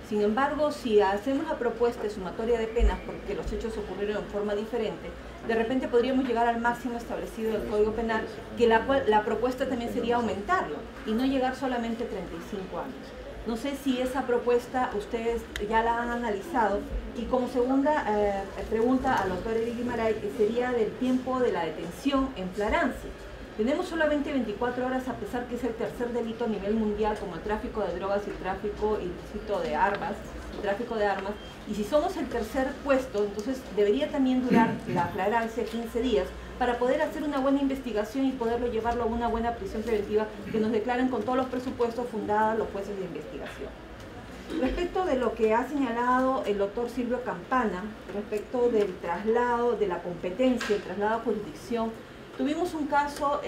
Sin embargo, si hacemos la propuesta de sumatoria de penas porque los hechos ocurrieron en forma diferente, de repente podríamos llegar al máximo establecido del Código Penal, que la propuesta también sería aumentarlo y no llegar solamente a 35 años. No sé si esa propuesta ustedes ya la han analizado. Y como segunda pregunta al doctor Eric Guimarães, que sería del tiempo de la detención en flagrancia. Tenemos solamente 24 horas, a pesar que es el tercer delito a nivel mundial, como el tráfico de drogas y el tráfico ilícito de armas, y si somos el tercer puesto, entonces debería también durar la flagrancia 15 días para poder hacer una buena investigación y poderlo llevarlo a una buena prisión preventiva que nos declaren con todos los presupuestos fundados los jueces de investigación. Respecto de lo que ha señalado el doctor Silvio Campana, respecto del traslado de la competencia, el traslado a jurisdicción, tuvimos un caso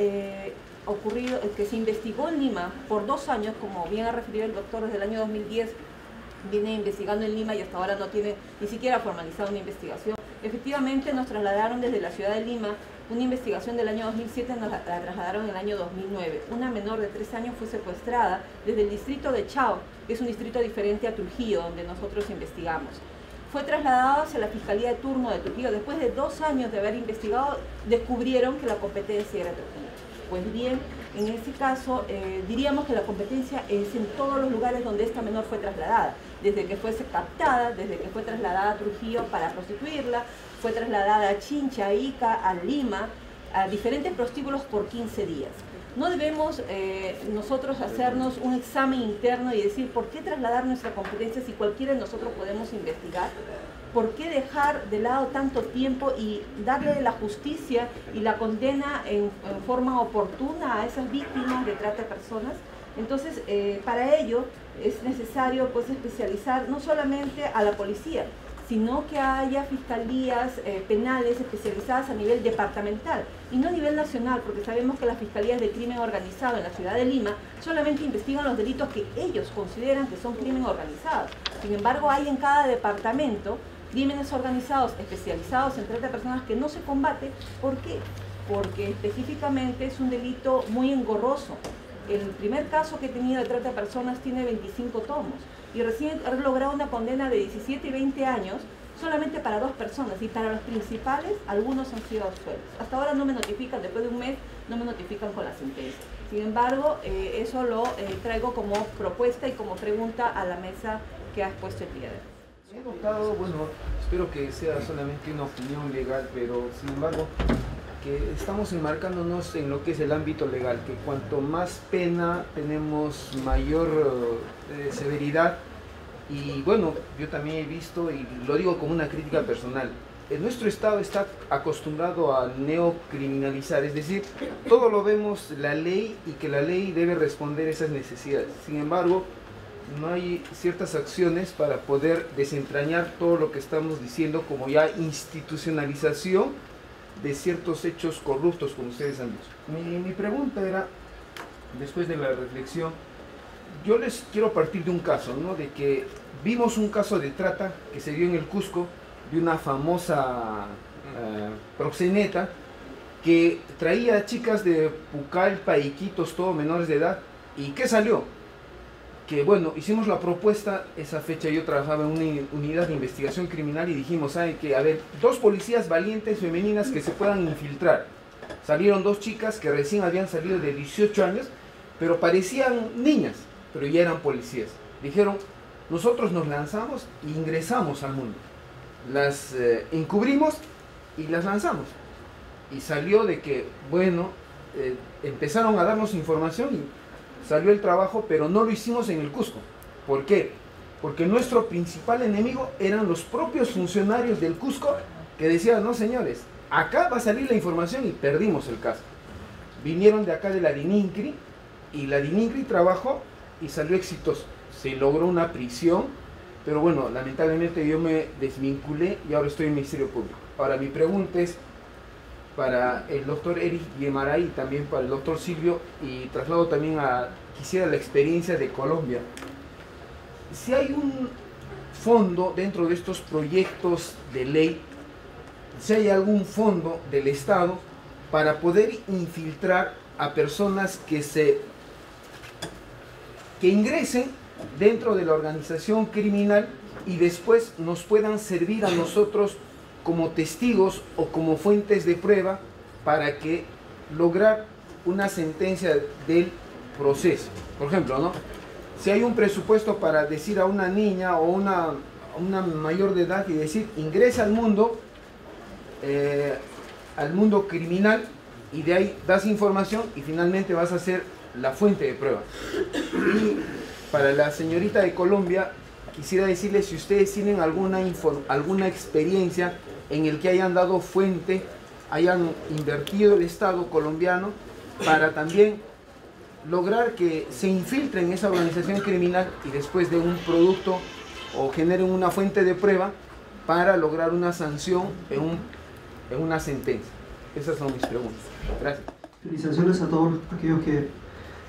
ocurrido, que se investigó en Lima por 2 años, como bien ha referido el doctor, desde el año 2010 viene investigando en Lima y hasta ahora no tiene ni siquiera formalizado una investigación. Efectivamente nos trasladaron desde la ciudad de Lima, una investigación del año 2007 nos la trasladaron en el año 2009. Una menor de 3 años fue secuestrada desde el distrito de Chao, que es un distrito diferente a Trujillo, donde nosotros investigamos. Fue trasladado hacia la Fiscalía de Turno de Trujillo. Después de 2 años de haber investigado, descubrieron que la competencia era Trujillo. Pues bien, en ese caso diríamos que la competencia es en todos los lugares donde esta menor fue trasladada. Desde que fue captada, desde que fue trasladada a Trujillo para prostituirla, fue trasladada a Chincha, a Ica, a Lima, a diferentes prostíbulos por 15 días. No debemos nosotros hacernos un examen interno y decir por qué trasladar nuestra competencia si cualquiera de nosotros podemos investigar. ¿Por qué dejar de lado tanto tiempo y darle la justicia y la condena en forma oportuna a esas víctimas de trata de personas? Entonces, para ello es necesario pues especializar no solamente a la policía, sino que haya fiscalías penales especializadas a nivel departamental y no a nivel nacional, porque sabemos que las fiscalías de crimen organizado en la ciudad de Lima solamente investigan los delitos que ellos consideran que son crimen organizados. Sin embargo, hay en cada departamento crímenes organizados especializados en trata de personas que no se combate. ¿Por qué? Porque específicamente es un delito muy engorroso. El primer caso que he tenido de trata de personas tiene 25 tomos y recién he logrado una condena de 17 y 20 años solamente para 2 personas, y para los principales algunos han sido absueltos. Hasta ahora no me notifican, después de un mes no me notifican con la sentencia. Sin embargo, eso lo traigo como propuesta y como pregunta a la mesa que has puesto el día de hoy. He notado, bueno, espero que sea solamente una opinión legal, pero sin embargo, que estamos enmarcándonos en lo que es el ámbito legal, que cuanto más pena tenemos, mayor severidad. Y bueno, yo también he visto, y lo digo como una crítica personal, nuestro Estado está acostumbrado a neocriminalizar, es decir, todo lo vemos la ley y que la ley debe responder a esas necesidades. Sin embargo, no hay ciertas acciones para poder desentrañar todo lo que estamos diciendo como ya institucionalización de ciertos hechos corruptos, como ustedes han dicho. Mi pregunta era, después de la reflexión, yo les quiero partir de un caso, ¿no? De que vimos un caso de trata que se dio en el Cusco de una famosa proxeneta que traía chicas de Pucallpa, Iquitos, todo menores de edad. ¿Y qué salió? Que bueno, hicimos la propuesta, esa fecha yo trabajaba en una unidad de investigación criminal y dijimos, ¿saben qué? A ver, 2 policías valientes femeninas que se puedan infiltrar. Salieron 2 chicas que recién habían salido de 18 años, pero parecían niñas, pero ya eran policías. Dijeron, nosotros nos lanzamos e ingresamos al mundo. Las encubrimos y las lanzamos. Y salió de que, bueno, empezaron a darnos información y salió el trabajo, pero no lo hicimos en el Cusco. ¿Por qué? Porque nuestro principal enemigo eran los propios funcionarios del Cusco que decían, no señores, acá va a salir la información, y perdimos el caso. Vinieron de acá de la DININCRI y la DININCRI trabajó y salió exitoso. Se logró una prisión, pero bueno, lamentablemente yo me desvinculé y ahora estoy en el Ministerio Público. Ahora mi pregunta es para el doctor Eric Guimaray y también para el doctor Silvio, y traslado también quisiera la experiencia de Colombia. Si hay un fondo dentro de estos proyectos de ley, si hay algún fondo del Estado para poder infiltrar a personas que ingresen dentro de la organización criminal y después nos puedan servir a nosotros como testigos o como fuentes de prueba para que lograr una sentencia del proceso. Por ejemplo, ¿no? Si hay un presupuesto para decir a una niña o una mayor de edad y decir, ingresa al mundo criminal, y de ahí das información y finalmente vas a ser la fuente de prueba. Y para la señorita de Colombia, quisiera decirle si ustedes tienen alguna experiencia en el que hayan dado fuente, hayan invertido el Estado colombiano para también lograr que se infiltre en esa organización criminal y después de un producto o generen una fuente de prueba para lograr una sanción en una sentencia. Esas son mis preguntas. Gracias. Felicitaciones a todos aquellos que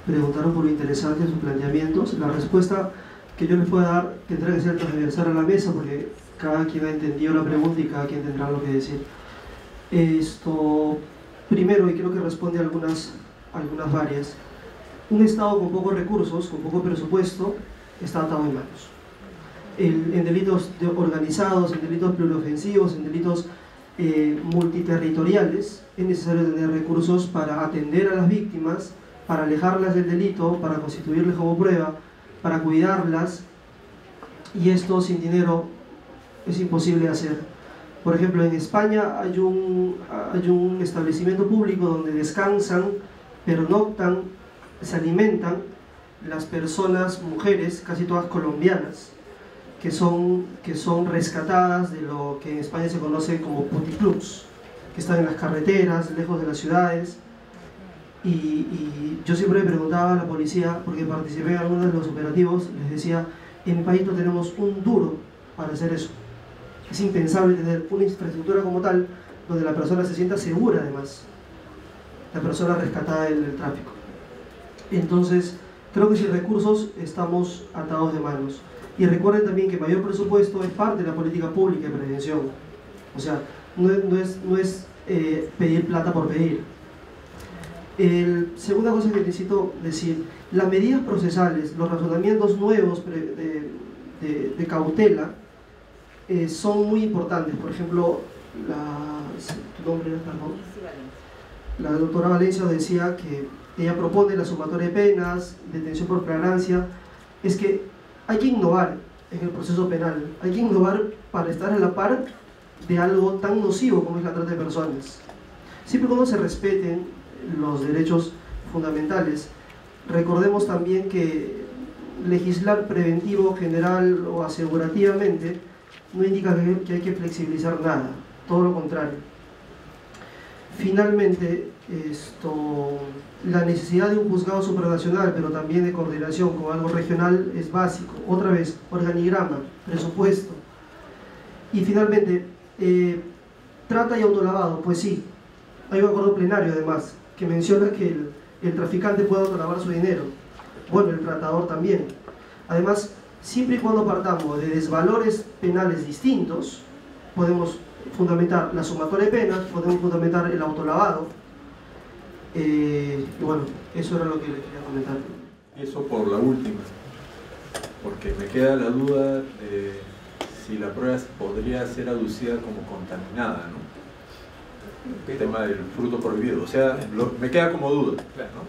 preguntaron por lo interesante sus planteamientos. La respuesta que yo les pueda dar tendrá que ser transversal a la mesa, porque cada quien ha entendido la pregunta y cada quien tendrá lo que decir. Primero, y creo que responde a algunas varias. Un Estado con pocos recursos, con poco presupuesto, está atado en manos. En delitos organizados, en delitos pluriofensivos, en delitos multiterritoriales, es necesario tener recursos para atender a las víctimas, para alejarlas del delito, para constituirles como prueba, para cuidarlas, y esto sin dinero es imposible hacer. Por ejemplo, en España hay un establecimiento público donde descansan, pernoctan, se alimentan las personas, mujeres, casi todas colombianas, que son rescatadas de lo que en España se conoce como puticlubs, que están en las carreteras, lejos de las ciudades. Y yo siempre me preguntaba a la policía, porque participé en algunos de los operativos, les decía, en mi país no tenemos un duro para hacer eso. Es impensable tener una infraestructura como tal, donde la persona se sienta segura, además, la persona rescatada del tráfico. Entonces, creo que sin recursos estamos atados de manos. Y recuerden también que mayor presupuesto es parte de la política pública de prevención. O sea, no es pedir plata por pedir. Segunda cosa que necesito decir, las medidas procesales, los razonamientos nuevos de cautela son muy importantes. Por ejemplo, ¿tu nombre era, perdón? La doctora Valencia decía que ella propone la sumatoria de penas, detención por flagrancia. Es que hay que innovar en el proceso penal, hay que innovar para estar a la par de algo tan nocivo como es la trata de personas. Siempre y cuando se respeten los derechos fundamentales. Recordemos también que legislar preventivo, general o asegurativamente no indica que hay que flexibilizar nada, todo lo contrario. Finalmente, la necesidad de un juzgado supranacional, pero también de coordinación con algo regional, es básico. Otra vez, organigrama, presupuesto. Y finalmente, trata y autolavado, pues sí, hay un acuerdo plenario además, que menciona que el traficante puede autolavar su dinero. Bueno, el tratador también. Además, siempre y cuando partamos de desvalores penales distintos, podemos fundamentar la sumatoria de penas, podemos fundamentar el autolavado. Y bueno, eso era lo que les quería comentar. Eso por la última, porque me queda la duda de si la prueba podría ser aducida como contaminada, ¿no? El tema del fruto prohibido, o sea, me queda como duda, ¿no?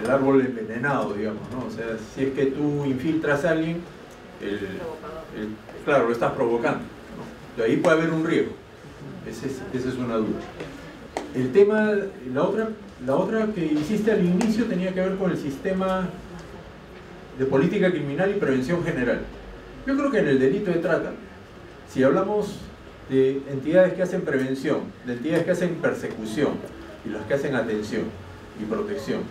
El árbol envenenado, digamos, ¿no? O sea, si es que tú infiltras a alguien, claro, lo estás provocando, ¿no? De ahí puede haber un riesgo. Esa es una duda. el tema, la otra que hiciste al inicio tenía que ver con el sistema de política criminal y prevención general. Yo creo que en el delito de trata, si hablamos de entidades que hacen prevención, de entidades que hacen persecución y las que hacen atención y protección,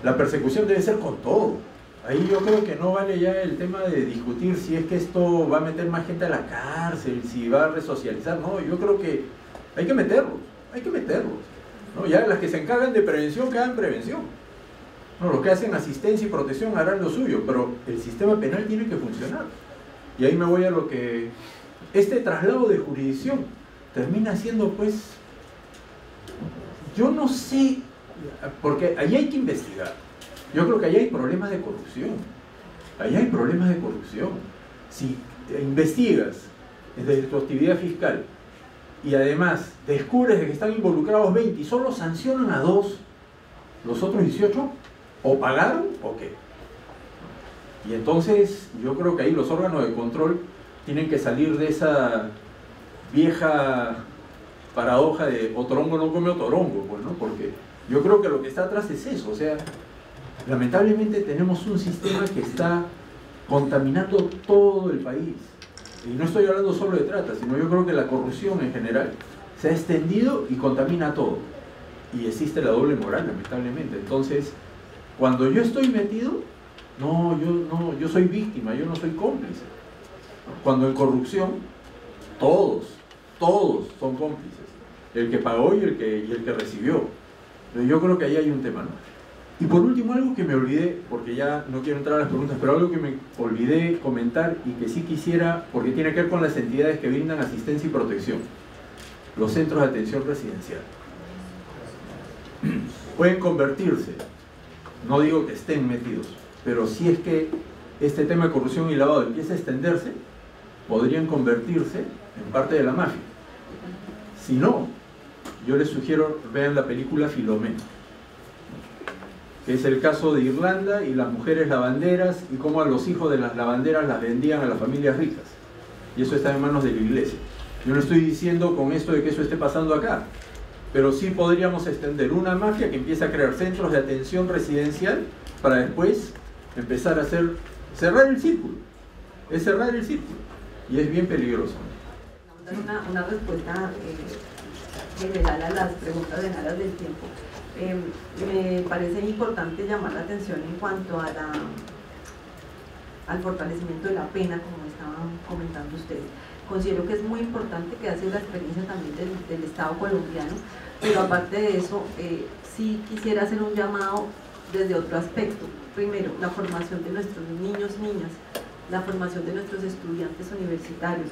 la persecución debe ser con todo. Ahí yo creo que no vale ya el tema de discutir si es que esto va a meter más gente a la cárcel, si va a resocializar. No, yo creo que hay que meterlos, ¿no? Ya las que se encargan de prevención, que hagan prevención. No, los que hacen asistencia y protección harán lo suyo, pero el sistema penal tiene que funcionar. Y ahí me voy a lo que... Este traslado de jurisdicción termina siendo, pues... Yo no sé, porque ahí hay que investigar. Yo creo que ahí hay problemas de corrupción. Si investigas desde tu actividad fiscal y además descubres que están involucrados 20 y solo sancionan a 2, los otros 18 o pagaron o qué. Y entonces yo creo que ahí los órganos de control tienen que salir de esa vieja paradoja de otorongo no come otorongo, pues, ¿no? Porque yo creo que lo que está atrás es eso. O sea, lamentablemente tenemos un sistema que está contaminando todo el país. Y no estoy hablando solo de trata, sino yo creo que la corrupción en general se ha extendido y contamina todo. Y existe la doble moral, lamentablemente. Entonces, cuando yo estoy metido, yo soy víctima, yo no soy cómplice. Cuando en corrupción, todos son cómplices. El que pagó y el que recibió. Pero yo creo que ahí hay un tema, ¿no? Y por último, algo que me olvidé, porque ya no quiero entrar a las preguntas, pero algo que me olvidé comentar y que sí quisiera, porque tiene que ver con las entidades que brindan asistencia y protección. Los centros de atención residencial. Pueden convertirse, no digo que estén metidos, pero si es que este tema de corrupción y lavado empieza a extenderse, podrían convertirse en parte de la mafia. Si no, yo les sugiero vean la película Filomena, que es el caso de Irlanda y las mujeres lavanderas y cómo a los hijos de las lavanderas las vendían a las familias ricas. Y eso está en manos de la iglesia. Yo no estoy diciendo con esto de que eso esté pasando acá, pero sí podríamos extender una mafia que empieza a crear centros de atención residencial para después empezar a cerrar el círculo. Es cerrar el círculo. Y es bien peligroso. Una respuesta general a las preguntas de aras del tiempo. Me parece importante llamar la atención en cuanto a al fortalecimiento de la pena, como estaban comentando ustedes. Considero que es muy importante, que ha sido la experiencia también del Estado colombiano, pero aparte de eso, sí quisiera hacer un llamado desde otro aspecto. Primero, la formación de nuestros niños, niñas, la formación de nuestros estudiantes universitarios,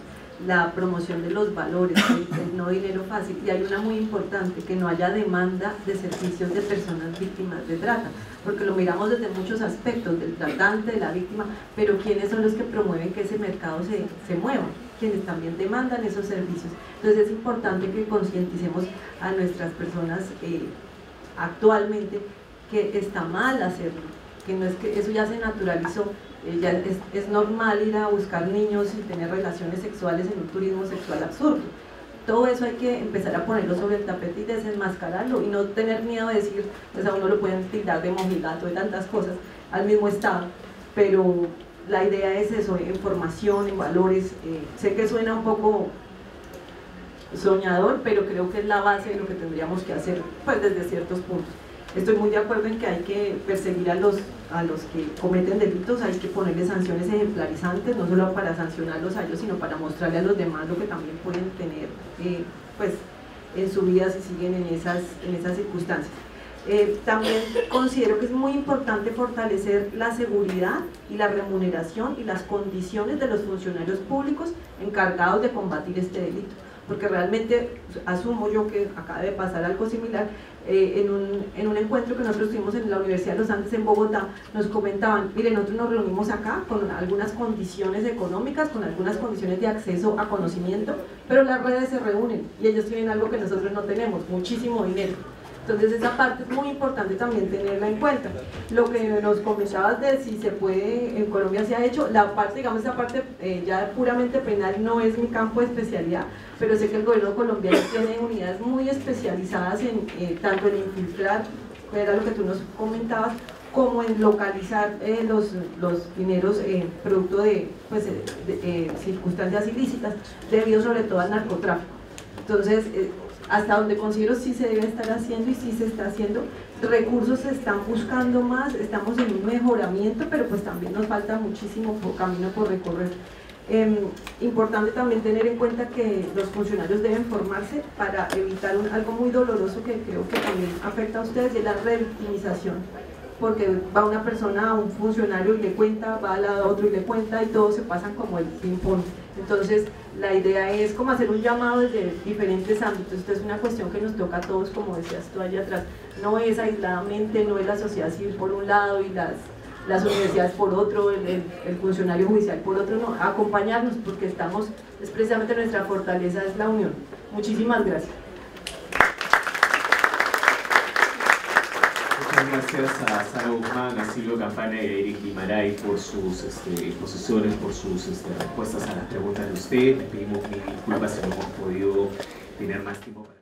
la promoción de los valores, el no dinero fácil, y hay una muy importante, que no haya demanda de servicios de personas víctimas de trata, porque lo miramos desde muchos aspectos, del tratante, de la víctima, pero ¿quiénes son los que promueven que ese mercado se mueva? Quienes también demandan esos servicios. Entonces es importante que concienticemos a nuestras personas actualmente que está mal hacerlo, que no es que eso ya se naturalizó. Ya es normal ir a buscar niños y tener relaciones sexuales en un turismo sexual absurdo. Todo eso hay que empezar a ponerlo sobre el tapete y desenmascararlo, y no tener miedo de decir, pues a uno lo pueden tildar de mojigato, de tantas cosas al mismo Estado, pero la idea es eso, en formación, en valores. Sé que suena un poco soñador, pero creo que es la base de lo que tendríamos que hacer, pues desde ciertos puntos. Estoy muy de acuerdo en que hay que perseguir a los que cometen delitos, hay que ponerles sanciones ejemplarizantes, no solo para sancionarlos a ellos, sino para mostrarle a los demás lo que también pueden tener pues, en su vida si siguen en esas circunstancias. También considero que es muy importante fortalecer la seguridad y la remuneración y las condiciones de los funcionarios públicos encargados de combatir este delito, porque realmente asumo yo que acaba de pasar algo similar. En un encuentro que nosotros tuvimos en la Universidad de los Andes en Bogotá, nos comentaban, miren, nosotros nos reunimos acá con algunas condiciones económicas, con algunas condiciones de acceso a conocimiento, pero las redes se reúnen y ellos tienen algo que nosotros no tenemos, muchísimo dinero. Entonces esa parte es muy importante también tenerla en cuenta. Lo que nos comentabas de si se puede, en Colombia se ha hecho, la parte, digamos, esa parte ya puramente penal no es mi campo de especialidad, pero sé que el gobierno colombiano tiene unidades muy especializadas en tanto en infiltrar, que era lo que tú nos comentabas, como en localizar los dineros producto de, pues, circunstancias ilícitas, debido sobre todo al narcotráfico. Entonces, hasta donde considero sí se debe estar haciendo y sí se está haciendo, recursos se están buscando más, estamos en un mejoramiento, pero pues también nos falta muchísimo camino por recorrer. Importante también tener en cuenta que los funcionarios deben formarse para evitar algo muy doloroso que creo que también afecta a ustedes, y es la revictimización, porque va una persona a un funcionario y le cuenta, va al lado a otro y le cuenta, y todos se pasan como el ping-pong. Entonces la idea es como hacer un llamado desde diferentes ámbitos. Esto es una cuestión que nos toca a todos, como decías tú allá atrás, no es aisladamente, no es la sociedad civil por un lado y las universidades por otro, el funcionario judicial por otro, no, acompañarnos, porque estamos, es precisamente nuestra fortaleza, es la unión. Muchísimas gracias. Muchas gracias a Sara Guzmán, a Silvio Campana y a Eric Guimarães por sus exposiciones, por sus respuestas a las preguntas de usted. Les pedimos mil disculpas si no hemos podido tener más tiempo para